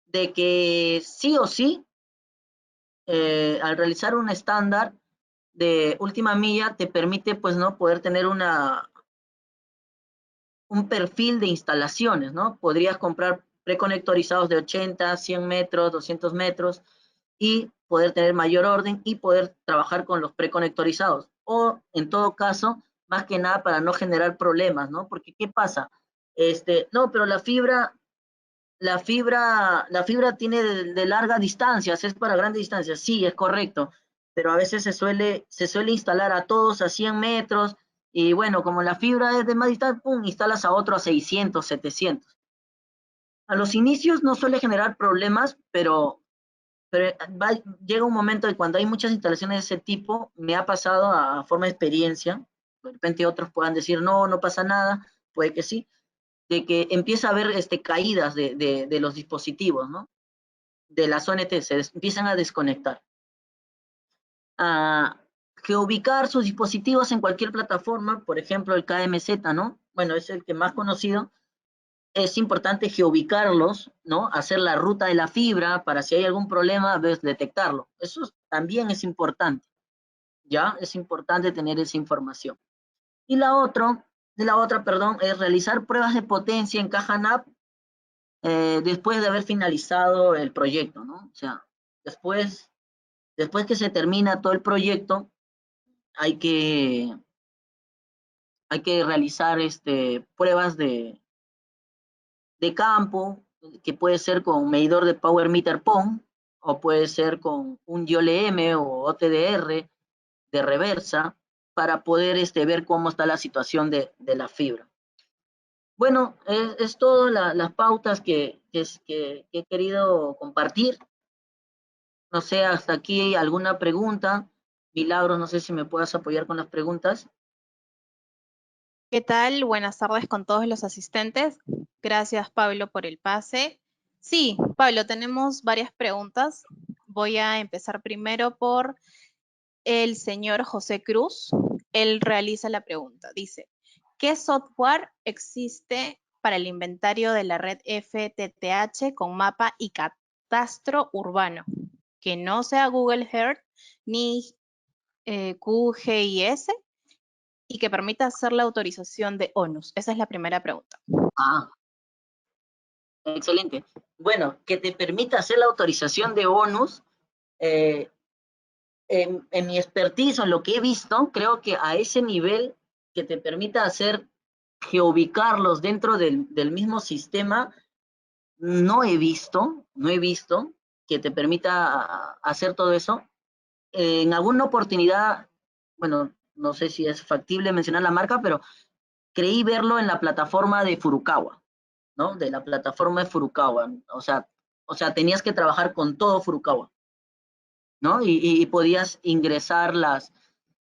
de que sí o sí, al realizar un estándar de última milla, te permite, pues, ¿no? Poder tener un perfil de instalaciones, ¿no? Podrías comprar preconectorizados de 80, 100 metros, 200 metros y poder tener mayor orden y poder trabajar con los preconectorizados. O, en todo caso, más que nada para no generar problemas, ¿no? Porque, ¿qué pasa? No, pero la fibra tiene de largas distancias, es para grandes distancias, sí, es correcto, pero a veces se suele instalar a todos a 100 metros y bueno, como la fibra es de más distancia, pum, instalas a otro a 600, 700. A los inicios no suele generar problemas, pero llega un momento de cuando hay muchas instalaciones de ese tipo, me ha pasado a forma de experiencia, de repente otros puedan decir, no, no pasa nada, puede que sí, de que empieza a haber caídas de los dispositivos, ¿no? De las ONT, empiezan a desconectar. A geoubicar sus dispositivos en cualquier plataforma, por ejemplo el KMZ, ¿no? Bueno, es el que más conocido. Es importante geoubicarlos, ¿no? Hacer la ruta de la fibra para si hay algún problema, detectarlo. Eso también es importante, ¿ya? Es importante tener esa información. Y la otra, perdón, es realizar pruebas de potencia en caja NAP después de haber finalizado el proyecto, ¿no? O sea, después que se termina todo el proyecto, hay que, hay que realizar pruebas de campo, que puede ser con medidor de Power Meter PON, o puede ser con un YOLM o OTDR de reversa, para poder ver cómo está la situación de la fibra. Bueno, es todo las pautas que he querido compartir. No sé, hasta aquí alguna pregunta. Milagros, no sé si me puedas apoyar con las preguntas. ¿Qué tal? Buenas tardes con todos los asistentes. Gracias, Pablo, por el pase. Sí, Pablo, tenemos varias preguntas. Voy a empezar primero por el señor José Cruz. Él realiza la pregunta. Dice, ¿qué software existe para el inventario de la red FTTH con mapa y catastro urbano? Que no sea Google Earth ni QGIS y que permita hacer la autorización de ONUS. Esa es la primera pregunta. Ah, excelente. Bueno, que te permita hacer la autorización de ONUS. En mi expertise, en lo que he visto, creo que a ese nivel que te permita hacer geoubicarlos dentro del mismo sistema, no he visto que te permita hacer todo eso. En alguna oportunidad, bueno, no sé si es factible mencionar la marca, pero creí verlo en la plataforma de Furukawa, ¿no? De la plataforma de Furukawa. O sea, tenías que trabajar con todo Furukawa, ¿no? Y podías ingresar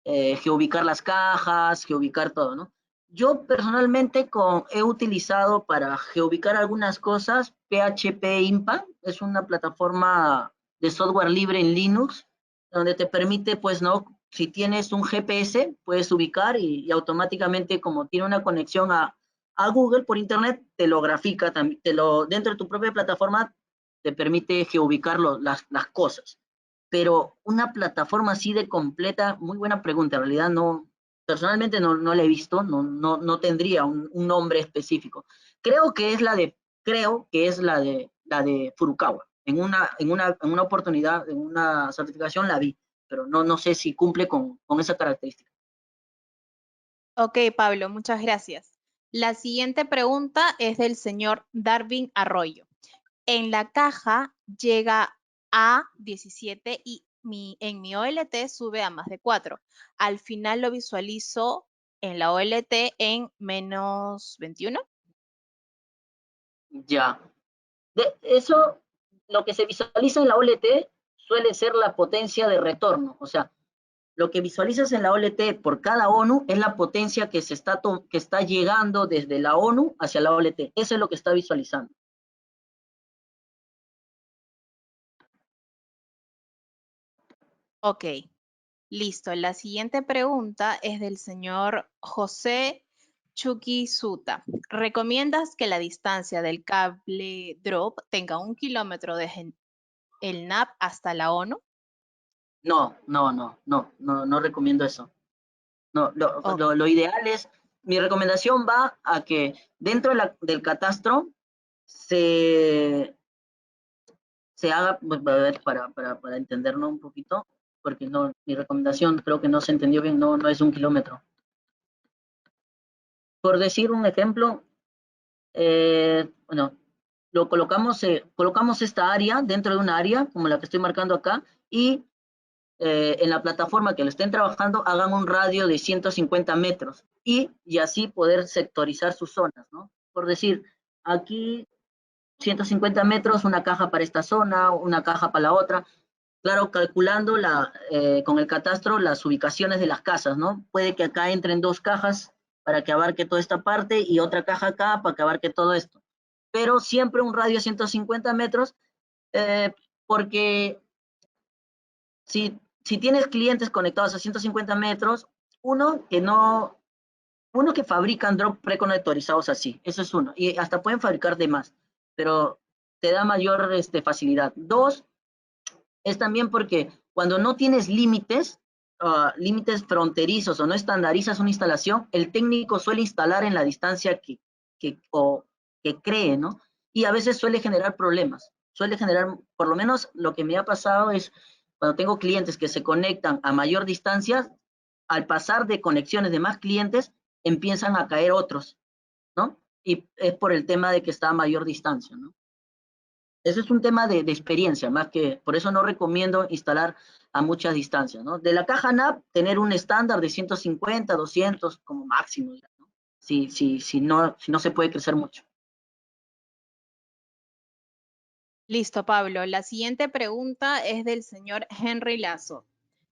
geoubicar las cajas, geoubicar todo, ¿no? Yo personalmente he utilizado para geoubicar algunas cosas PHP Impa, es una plataforma de software libre en Linux, donde te permite, pues, ¿no? Si tienes un GPS, puedes ubicar y automáticamente, como tiene una conexión a Google por Internet, te lo grafica, dentro de tu propia plataforma, te permite geoubicar las cosas. Pero una plataforma así de completa, muy buena pregunta, en realidad no, personalmente no la he visto, no tendría un nombre específico. Creo que es la de Furukawa. En una oportunidad, en una certificación la vi, pero no sé si cumple con esa característica. Ok, Pablo, muchas gracias. La siguiente pregunta es del señor Darwin Arroyo. En la caja llega a 17 y en mi OLT sube a más de 4. Al final lo visualizo en la OLT en menos 21. Ya. Eso, lo que se visualiza en la OLT suele ser la potencia de retorno, o sea, lo que visualizas en la OLT por cada ONU es la potencia que está llegando desde la ONU hacia la OLT. Eso es lo que está visualizando. Ok, listo. La siguiente pregunta es del señor José Chukisuta. ¿Recomiendas que la distancia del cable drop tenga 1 kilómetro desde el NAP hasta la ONU? No recomiendo eso. No, Ok. lo ideal es, mi recomendación va a que dentro del catastro se, se haga, pues, a ver, para entenderlo un poquito, porque no, mi recomendación creo que no se entendió bien, no es 1 kilómetro. Por decir un ejemplo, bueno, colocamos esta área dentro de una área, como la que estoy marcando acá, y en la plataforma que lo estén trabajando, hagan un radio de 150 metros y así poder sectorizar sus zonas, ¿no? Por decir, aquí 150 metros, una caja para esta zona, una caja para la otra. Claro, calculando con el catastro las ubicaciones de las casas, ¿no? Puede que acá entren 2 cajas para que abarque toda esta parte y otra caja acá para que abarque todo esto. Pero siempre un radio de 150 metros, porque si tienes clientes conectados a 150 metros, uno que fabrican drop preconectorizados así, eso es uno, y hasta pueden fabricar de más, pero te da mayor facilidad. Dos, es también porque cuando no tienes límites fronterizos o no estandarizas una instalación, el técnico suele instalar en la distancia que cree, ¿no? Y a veces suele generar problemas, por lo menos lo que me ha pasado es cuando tengo clientes que se conectan a mayor distancia, al pasar de conexiones de más clientes, empiezan a caer otros, ¿no? Y es por el tema de que está a mayor distancia, ¿no? Eso es un tema de experiencia, más que por eso no recomiendo instalar a muchas distancias, ¿no? De la caja NAP, tener un estándar de 150, 200 como máximo, ¿no? Si no se puede crecer mucho. Listo, Pablo. La siguiente pregunta es del señor Henry Lazo.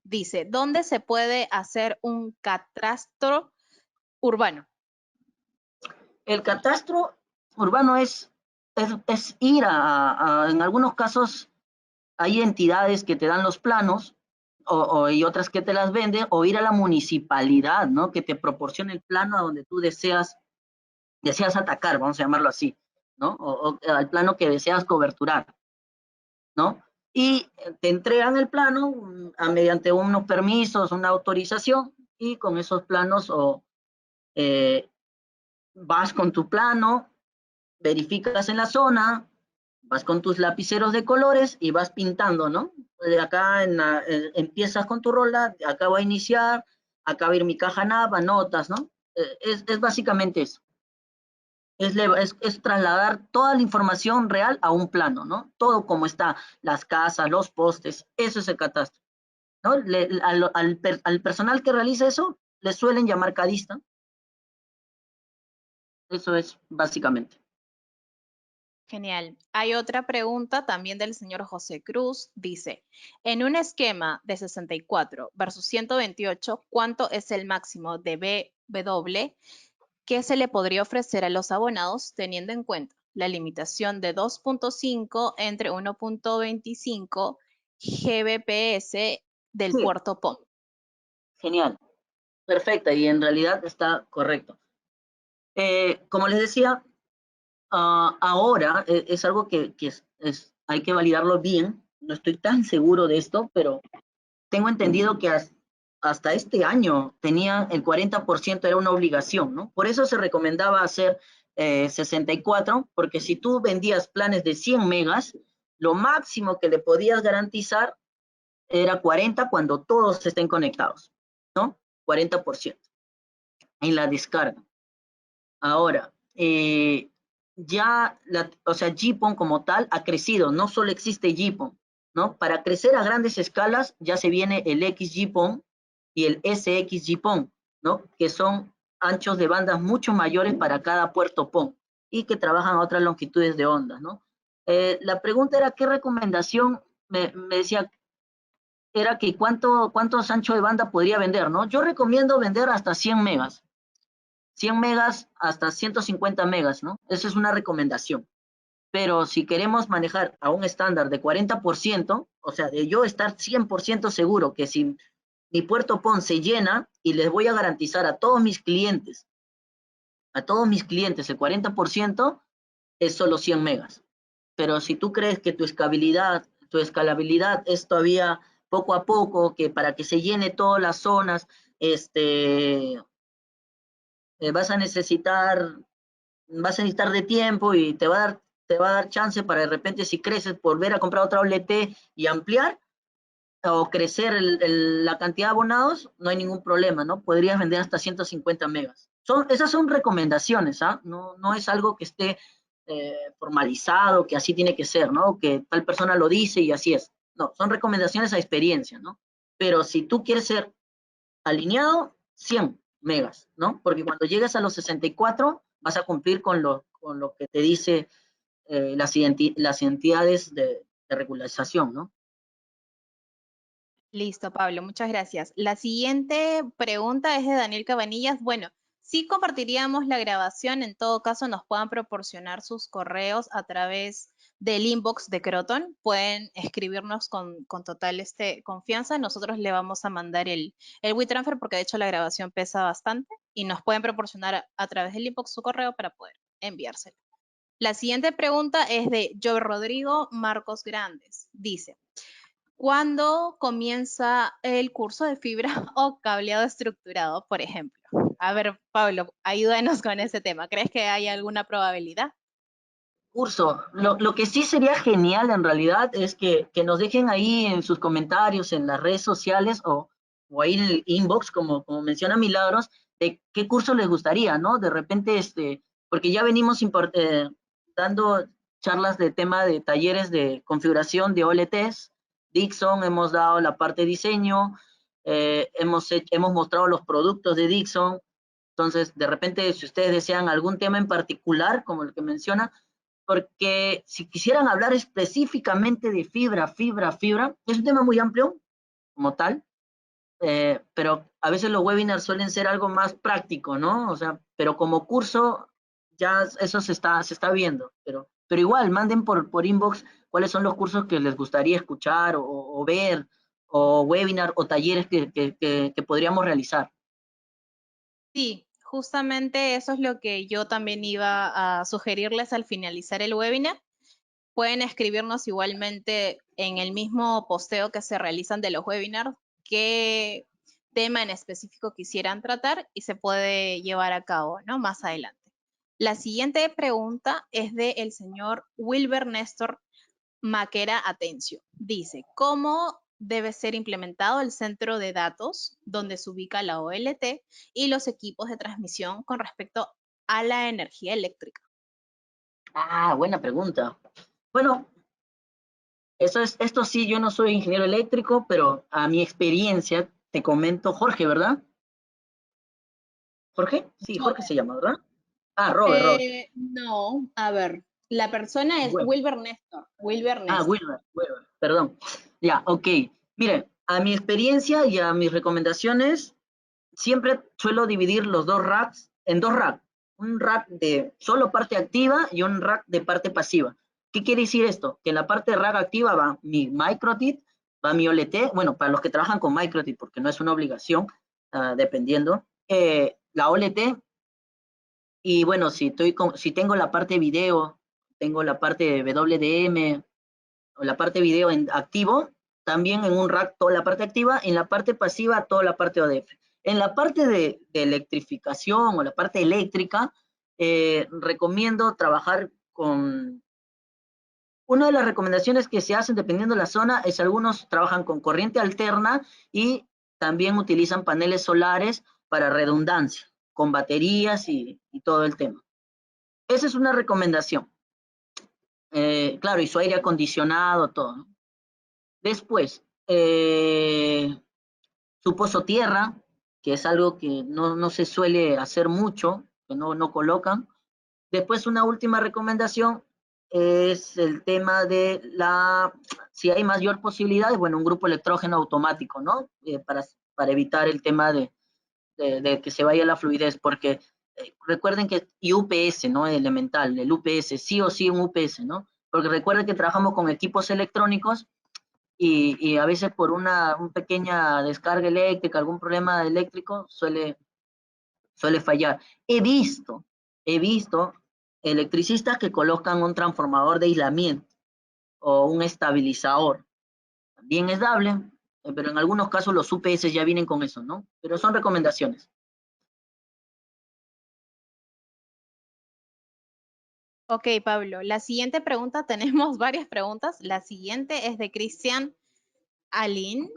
Dice, ¿dónde se puede hacer un catastro urbano? El catastro urbano es ir en algunos casos hay entidades que te dan los planos y otras que te las venden, o ir a la municipalidad, ¿no? Que te proporcione el plano a donde tú deseas atacar, vamos a llamarlo así, ¿no? O al plano que deseas coberturar, ¿no? Y te entregan el plano mediante unos permisos, una autorización, y con esos planos vas con tu plano, verificas en la zona, Vas con tus lapiceros de colores y vas pintando, ¿no? Acá empiezas con tu rola, acá va a iniciar, acá va a ir mi caja nav, anotas, ¿no? Es básicamente eso. Es trasladar toda la información real a un plano, ¿no? Todo como está, las casas, los postes, eso es el catastro, ¿no? Al personal que realiza eso, le suelen llamar cadista. Eso es básicamente. Genial. Hay otra pregunta también del señor José Cruz. Dice, en un esquema de 64 versus 128, ¿cuánto es el máximo de BW que se le podría ofrecer a los abonados teniendo en cuenta la limitación de 2.5 entre 1.25 Gbps del Sí, puerto PON? genial, perfecta, y en realidad está correcto. Como les decía, ahora es algo que hay que validarlo bien. No estoy tan seguro de esto, pero tengo entendido que hasta este año tenía el 40% era una obligación, ¿no? Por eso se recomendaba hacer 64, porque si tú vendías planes de 100 megas, lo máximo que le podías garantizar era 40 cuando todos estén conectados, ¿no? 40% en la descarga. Ahora, ya, o sea, GPON como tal ha crecido, no solo existe GPON, ¿no? Para crecer a grandes escalas ya se viene el XGPON y el SXGPON, ¿no? Que son anchos de bandas mucho mayores para cada puerto PON y que trabajan a otras longitudes de onda, ¿no? La pregunta era, ¿qué recomendación? Me decía, era que cuántos anchos de banda podría vender, ¿no? Yo recomiendo vender hasta 100 megas, 100 megas hasta 150 megas, ¿no? Esa es una recomendación. Pero si queremos manejar a un estándar de 40%, o sea, de yo estar 100% seguro que si mi puerto PON se llena y les voy a garantizar a todos mis clientes el 40%, es solo 100 megas. Pero si tú crees que tu escalabilidad es todavía poco a poco, que para que se llene todas las zonas, vas a necesitar de tiempo y te va a dar chance para de repente, si creces, volver a comprar otra OLT y ampliar o crecer la cantidad de abonados, no hay ningún problema, ¿no? Podrías vender hasta 150 megas. Esas son recomendaciones, ¿ah? No es algo que esté formalizado, que así tiene que ser, ¿no? Que tal persona lo dice y así es. No, son recomendaciones a experiencia, ¿no? Pero si tú quieres ser alineado, 100 megas, ¿no? Porque cuando llegues a los 64 vas a cumplir con lo que te dice las entidades de regularización, ¿no? Listo, Pablo, muchas gracias. La siguiente pregunta es de Daniel Cabanillas. Bueno, sí compartiríamos la grabación, en todo caso nos puedan proporcionar sus correos a través del inbox de Croton. Pueden escribirnos con total confianza. Nosotros le vamos a mandar el WeTransfer porque de hecho la grabación pesa bastante y nos pueden proporcionar a través del inbox su correo para poder enviárselo. La siguiente pregunta es de Joe Rodrigo Marcos Grandes. Dice, ¿cuándo comienza el curso de fibra o cableado estructurado, por ejemplo? A ver, Pablo, ayúdanos con ese tema. ¿Crees que hay alguna probabilidad? Curso, lo que sí sería genial en realidad es que nos dejen ahí en sus comentarios, en las redes sociales o ahí en el inbox, como menciona Milagros, de qué curso les gustaría, ¿no? De repente, porque ya venimos dando charlas de tema de talleres de configuración de OLTs, Dixon, hemos dado la parte de diseño, hemos mostrado los productos de Dixon. Entonces, de repente, si ustedes desean algún tema en particular, como el que menciona, porque si quisieran hablar específicamente de fibra, es un tema muy amplio como tal, pero a veces los webinars suelen ser algo más práctico, ¿no? O sea, pero como curso ya eso se está viendo, pero igual manden por inbox cuáles son los cursos que les gustaría escuchar o ver, o webinar o talleres que podríamos realizar. Sí, justamente eso es lo que yo también iba a sugerirles al finalizar el webinar. Pueden escribirnos igualmente en el mismo posteo que se realizan de los webinars qué tema en específico quisieran tratar y se puede llevar a cabo, ¿no? Más adelante. La siguiente pregunta es del señor Wilber Néstor Maquera Atencio. Dice, ¿cómo debe ser implementado el centro de datos donde se ubica la OLT y los equipos de transmisión con respecto a la energía eléctrica? Ah, buena pregunta. Bueno, esto sí, yo no soy ingeniero eléctrico, pero a mi experiencia te comento, Jorge, ¿verdad? ¿Jorge? Sí, Jorge se llama, ¿verdad? Ah, Robert. No, a ver, la persona es Bueno, Wilber Néstor. Wilber Néstor. Wilber, perdón. Ya, ok. Mire, a mi experiencia y a mis recomendaciones, siempre suelo dividir los dos racks en dos racks. Un rack de solo parte activa y un rack de parte pasiva. ¿Qué quiere decir esto? Que en la parte de rack activa va mi MikroTik, va mi OLT, bueno, para los que trabajan con MikroTik, porque no es una obligación, dependiendo, la OLT, y bueno, si tengo la parte video, tengo la parte de WDM o la parte video en activo, también en un rack toda la parte activa, en la parte pasiva toda la parte ODF. En la parte de electrificación o la parte eléctrica, recomiendo trabajar con... Una de las recomendaciones que se hacen dependiendo de la zona es algunos trabajan con corriente alterna y también utilizan paneles solares para redundancia, con baterías y todo el tema. Esa es una recomendación. Claro, y su aire acondicionado, todo, ¿no? Después, su pozo tierra, que es algo que no se suele hacer mucho, que no colocan. Después, una última recomendación es el tema de si hay mayor posibilidad, bueno, un grupo electrógeno automático, ¿no? Para evitar el tema de que se vaya la fluidez, porque recuerden que y UPS, ¿no? Elemental, el UPS, sí o sí un UPS, ¿no? Porque recuerden que trabajamos con equipos electrónicos y a veces por una pequeña descarga eléctrica, algún problema eléctrico, suele fallar. He visto electricistas que colocan un transformador de aislamiento o un estabilizador. También es dable, pero en algunos casos los UPS ya vienen con eso, ¿no? Pero son recomendaciones. Ok, Pablo, la siguiente pregunta, tenemos varias preguntas. La siguiente es de Cristian Alin.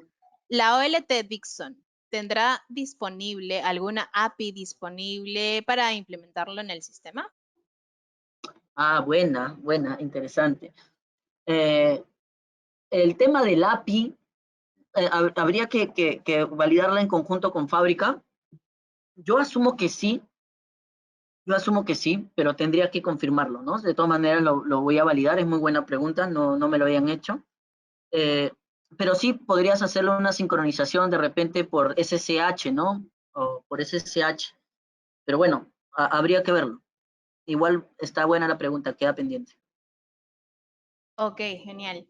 La OLT Dixon, ¿tendrá disponible alguna API disponible para implementarlo en el sistema? Ah, buena, interesante. Eh, el tema del API, habría que validarla en conjunto con fábrica. Yo asumo que sí, pero tendría que confirmarlo, ¿no? De todas maneras lo voy a validar, es muy buena pregunta, no me lo habían hecho. Eh, pero sí podrías hacerlo una sincronización de repente por SSH, ¿no? O por SSH. Pero bueno, habría que verlo. Igual está buena la pregunta, queda pendiente. Ok, genial.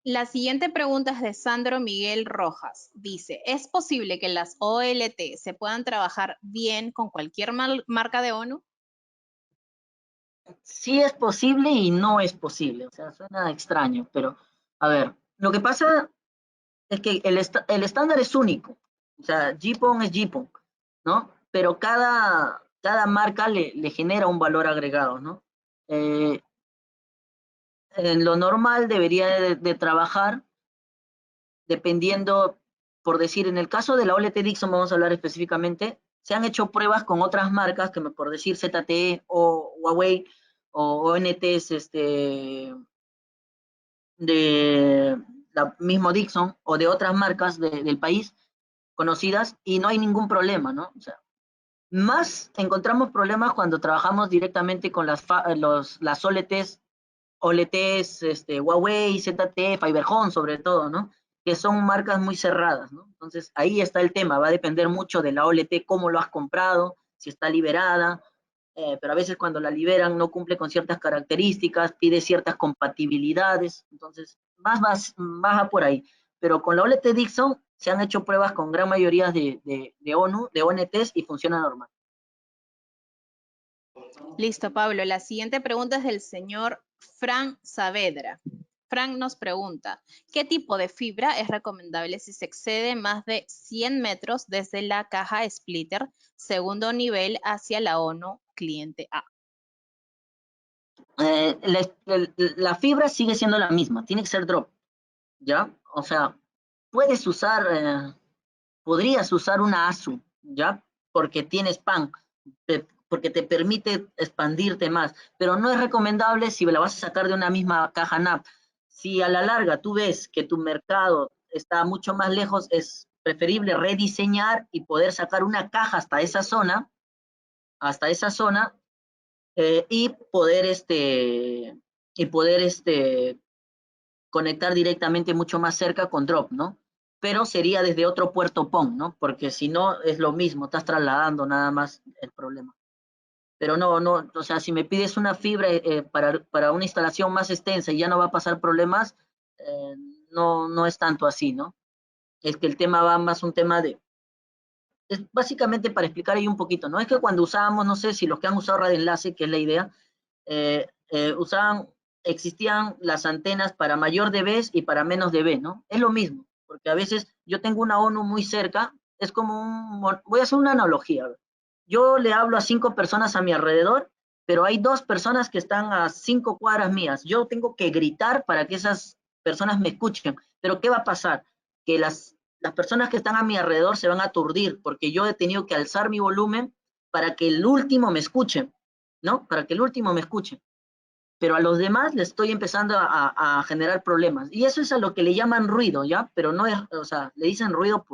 La siguiente pregunta es de Sandro Miguel Rojas. Dice, ¿es posible que las OLT se puedan trabajar bien con cualquier marca de ONU? Sí es posible y no es posible. O sea, suena extraño, pero a ver, lo que pasa es que el estándar es único. O sea, GPON es GPON, ¿no? Pero cada marca le genera un valor agregado, ¿no? Eh, en lo normal debería de trabajar dependiendo, por decir, en el caso de la OLT Dixon, vamos a hablar específicamente, se han hecho pruebas con otras marcas, que por decir ZTE o Huawei o ONTs de la mismo Dixon o de otras marcas del país conocidas y no hay ningún problema, ¿no? O sea, más encontramos problemas cuando trabajamos directamente con las OLTs, Huawei, ZTE, Fiberhome sobre todo, ¿no? Que son marcas muy cerradas, ¿no? Entonces ahí está el tema, va a depender mucho de la OLT, cómo lo has comprado, si está liberada, pero a veces cuando la liberan no cumple con ciertas características, pide ciertas compatibilidades, entonces más va por ahí. Pero con la OLT Dixon se han hecho pruebas con gran mayoría de ONU, de ONTs y funciona normal. Listo, Pablo. La siguiente pregunta es del señor Fran Saavedra. Frank nos pregunta, ¿qué tipo de fibra es recomendable si se excede más de 100 metros desde la caja splitter segundo nivel hacia la ONU cliente A? La fibra sigue siendo la misma, tiene que ser drop, ¿ya? O sea, puedes usar, podrías usar una ASU, ¿ya? Porque tienes pan, porque te permite expandirte más, pero no es recomendable si la vas a sacar de una misma caja NAP. Si a la larga tú ves que tu mercado está mucho más lejos, es preferible rediseñar y poder sacar una caja hasta esa zona, y poder conectar directamente mucho más cerca con drop, ¿no? Pero sería desde otro puerto PON, ¿no? Porque si no es lo mismo, estás trasladando nada más el problema. Pero no, o sea, si me pides una fibra para una instalación más extensa y ya no va a pasar problemas, eh, no es tanto así, ¿no? Es que el tema va más un tema es básicamente para explicar ahí un poquito, ¿no? Es que cuando usábamos, no sé si los que han usado radio enlace, que es la idea, usaban, existían las antenas para mayor dB y para menos dB, ¿no? Es lo mismo, porque a veces yo tengo una ONU muy cerca, es como voy a hacer una analogía. Yo le hablo a 5 personas a mi alrededor, pero hay 2 personas que están a 5 cuadras mías. Yo tengo que gritar para que esas personas me escuchen, pero ¿qué va a pasar? Que las personas que están a mi alrededor se van a aturdir, porque yo he tenido que alzar mi volumen para que el último me escuche, ¿no? Para que el último me escuche. Pero a los demás les estoy empezando a generar problemas. Y eso es a lo que le llaman ruido, ¿ya? Pero no es, o sea, le dicen ruido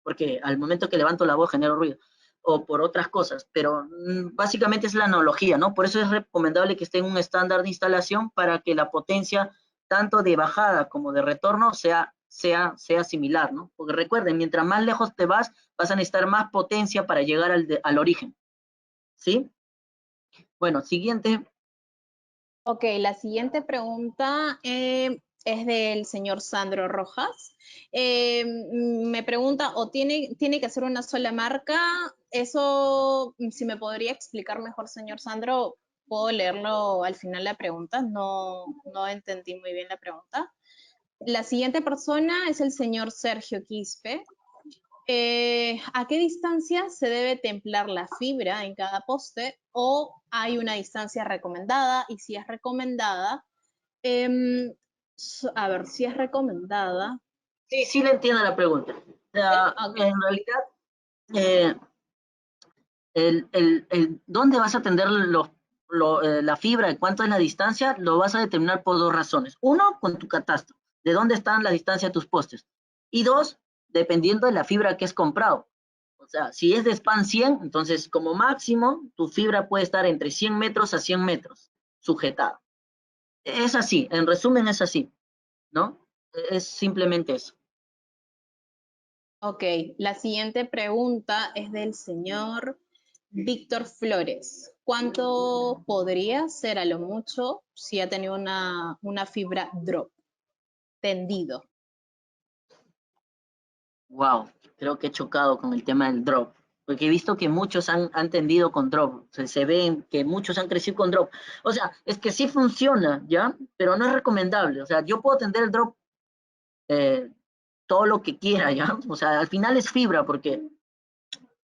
porque al momento que levanto la voz genero ruido, o por otras cosas, pero básicamente es la analogía, ¿no? Por eso es recomendable que esté en un estándar de instalación para que la potencia, tanto de bajada como de retorno, sea similar, ¿no? Porque recuerden, mientras más lejos te vas a necesitar más potencia para llegar al origen, ¿sí? Bueno, siguiente. Ok, la siguiente pregunta es del señor Sandro Rojas. Me pregunta, ¿o tiene que ser una sola marca? Eso, si me podría explicar mejor, señor Sandro, puedo leerlo al final la pregunta. No entendí muy bien la pregunta. La siguiente persona es el señor Sergio Quispe. ¿A qué distancia se debe templar la fibra en cada poste o hay una distancia recomendada? Y si es recomendada, em, a ver, si es recomendada. Sí le entiendo la pregunta. O ¿Sí? sea, Ok. en realidad, eh, dónde vas a tender la fibra, y cuánto es la distancia, lo vas a determinar por 2 razones. Uno, con tu catastro, de dónde están la distancia de tus postes. Y 2, dependiendo de la fibra que has comprado. O sea, si es de span 100, entonces como máximo tu fibra puede estar entre 100 metros a 100 metros sujetada. Es así, en resumen es así, ¿no? Es simplemente eso. Ok, la siguiente pregunta es del señor Víctor Flores. ¿Cuánto podría ser a lo mucho si ha tenido una fibra drop tendido? Wow, creo que he chocado con el tema del drop, porque he visto que muchos han tendido con drop, se ven que muchos han crecido con drop. O sea, es que sí funciona, ¿ya? Pero no es recomendable. O sea, yo puedo tender el drop eh, todo lo que quiera, ¿ya? O sea, al final es fibra, porque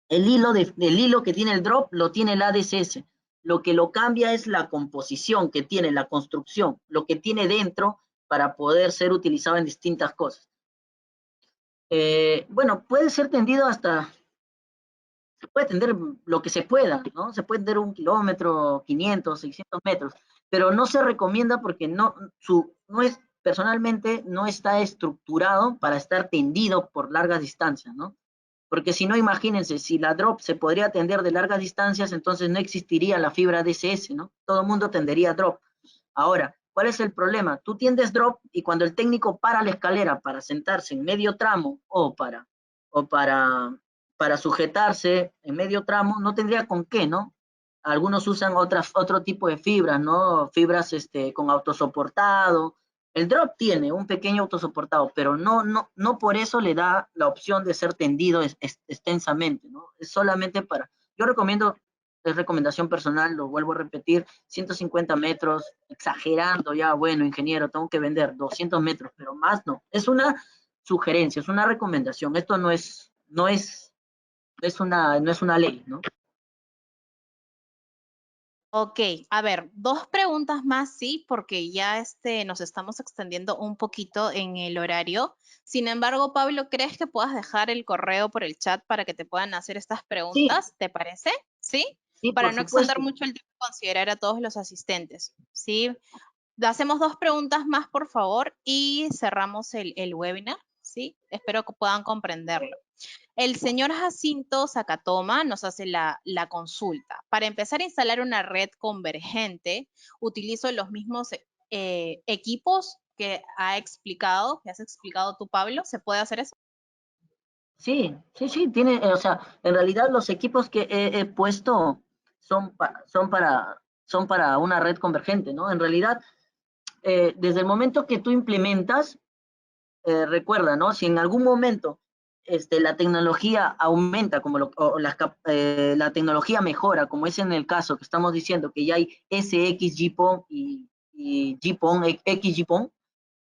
el hilo que tiene el drop lo tiene el ADSS. Lo que lo cambia es la composición que tiene, la construcción, lo que tiene dentro para poder ser utilizado en distintas cosas. Bueno, puede ser tendido se puede tender lo que se pueda, ¿no? Se puede tender 1 kilómetro, 500, 600 metros, pero no se recomienda porque no es, personalmente, no está estructurado para estar tendido por largas distancias, ¿no? Porque si no, imagínense, si la drop se podría tender de largas distancias, entonces no existiría la fibra DSS, ¿no? Todo el mundo tendería drop. Ahora, ¿cuál es el problema? Tú tiendes drop y cuando el técnico para la escalera para sentarse en medio tramo o para sujetarse en medio tramo, no tendría con qué, ¿no? Algunos usan otro tipo de fibras, ¿no? Fibras con autosoportado. El drop tiene un pequeño autosoportado, pero no por eso le da la opción de ser tendido extensamente, ¿no? Es solamente yo recomiendo, es recomendación personal, lo vuelvo a repetir, 150 metros, exagerando ya, bueno, ingeniero, tengo que vender 200 metros, pero más no. Es una sugerencia, es una recomendación. Esto no es una ley, ¿no? Ok, a ver, dos preguntas más, sí, porque ya nos estamos extendiendo un poquito en el horario. Sin embargo, Pablo, ¿crees que puedas dejar el correo por el chat para que te puedan hacer estas Sí, preguntas? ¿Te parece? ¿Sí? sí, Para por no extender supuesto. mucho el tiempo, considerar a todos los asistentes, ¿sí? Hacemos dos preguntas más, por favor, y cerramos el webinar, ¿sí? Espero que puedan comprenderlo. El señor Jacinto Zacatoma nos hace la consulta. Para empezar a instalar una red convergente, utilizo los mismos equipos que que has explicado tú, Pablo. ¿Se puede hacer eso? Sí, sí, sí, tiene, o sea, en realidad los equipos que he puesto son para una red convergente, ¿no? En realidad, desde el momento que tú implementas, recuerda, ¿no? Si en algún momento la tecnología aumenta, la tecnología mejora, como es en el caso que estamos diciendo, que ya hay SXGPON y GPON, XGPON,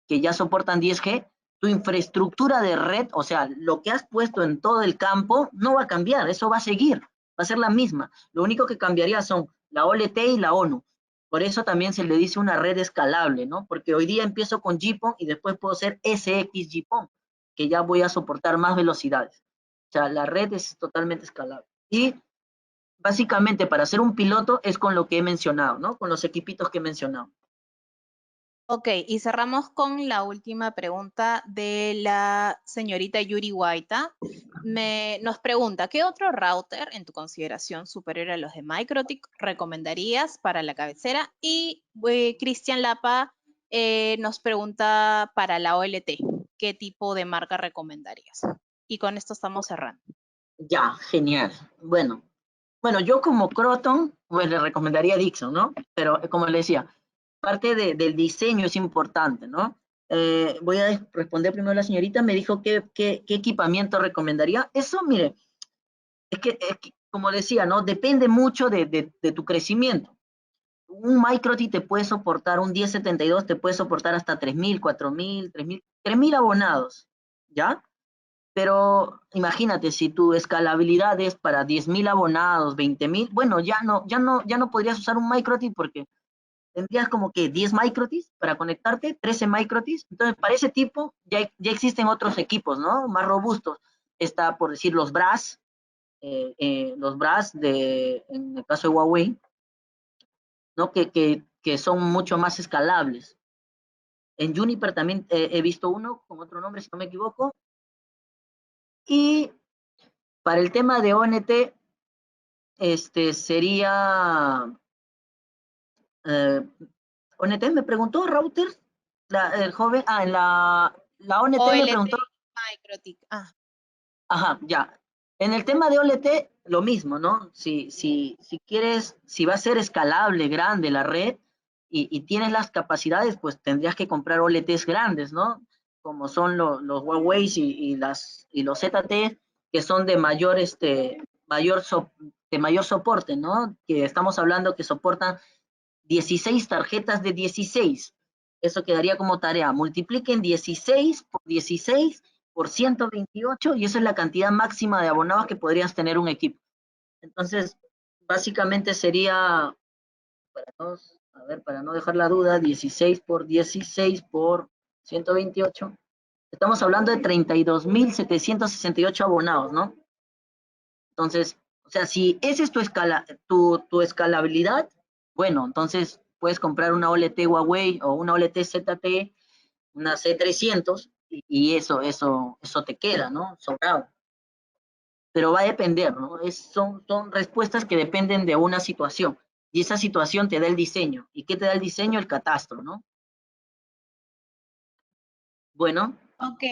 que ya soportan 10G, tu infraestructura de red, o sea, lo que has puesto en todo el campo, no va a cambiar, eso va a seguir, va a ser la misma. Lo único que cambiaría son la OLT y la ONU. Por eso también se le dice una red escalable, ¿no? Porque hoy día empiezo con GPON y después puedo ser SXGPON, que ya voy a soportar más velocidades. O sea, la red es totalmente escalable. Y básicamente para hacer un piloto es con lo que he mencionado, ¿no? Con los equipitos que he mencionado. Ok, y cerramos con la última pregunta de la señorita Yuri Guaita. Nos pregunta, ¿qué otro router en tu consideración superior a los de MikroTik recomendarías para la cabecera? Y Cristian Lapa nos pregunta para la OLT, ¿qué tipo de marca recomendarías? Y con esto estamos cerrando. Ya, genial. Bueno, yo como Croton, pues le recomendaría Dixon, ¿no? Pero como le decía, parte del diseño es importante, ¿no? Voy a responder primero a la señorita, me dijo qué equipamiento recomendaría. Eso, mire, como decía, ¿no? Depende mucho de tu crecimiento. Un MikroTik te puede soportar, un 1072 te puede soportar hasta 3000, 4000, 3000 abonados, ¿ya? Pero imagínate, si tu escalabilidad es para 10.000 abonados, 20.000, bueno, ya no podrías usar un MikroTik porque tendrías como que 10 MikroTiks para conectarte, 13 MikroTiks. Entonces, para ese tipo ya existen otros equipos, ¿no? Más robustos. Está, por decir, los Brass en el caso de Huawei, ¿no? Que son mucho más escalables. En Juniper también he visto uno con otro nombre, si no me equivoco. Y para el tema de ONT, sería eh, ONT me preguntó routers, el joven, en la ONT me OLT, preguntó, MikroTik. Ah, ajá, ya. En el tema de OLT, lo mismo, ¿no? Si quieres, si va a ser escalable, grande la red y tienes las capacidades, pues tendrías que comprar OLTs grandes, ¿no? Como son los Huawei y los ZT, que son de mayor soporte, ¿no? Que estamos hablando que soportan 16 tarjetas de 16. Eso quedaría como tarea. Multipliquen 16 por 16 por 128 y esa es la cantidad máxima de abonados que podrías tener un equipo. Entonces, básicamente sería, para no dejar la duda, 16 por 16 por 128. Estamos hablando de 32.768 abonados, ¿no? Entonces, o sea, si esa es tu escalabilidad, bueno, entonces puedes comprar una OLT Huawei o una OLT ZT, una C300, y eso te queda, ¿no? Sobrado. Pero va a depender, ¿no? Son respuestas que dependen de una situación. Y esa situación te da el diseño. ¿Y qué te da el diseño? El catastro, ¿no? Bueno, ok.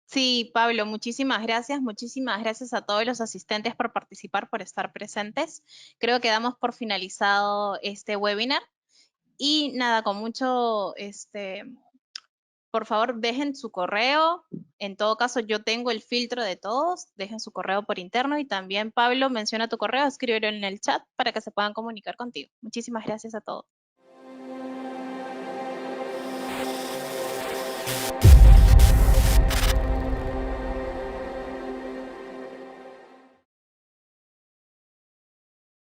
Sí, Pablo, muchísimas gracias. Muchísimas gracias a todos los asistentes por participar, por estar presentes. Creo que damos por finalizado este webinar. Y nada, con mucho, por favor, dejen su correo. En todo caso, yo tengo el filtro de todos. Dejen su correo por interno y también, Pablo, menciona tu correo, escríbelo en el chat para que se puedan comunicar contigo. Muchísimas gracias a todos.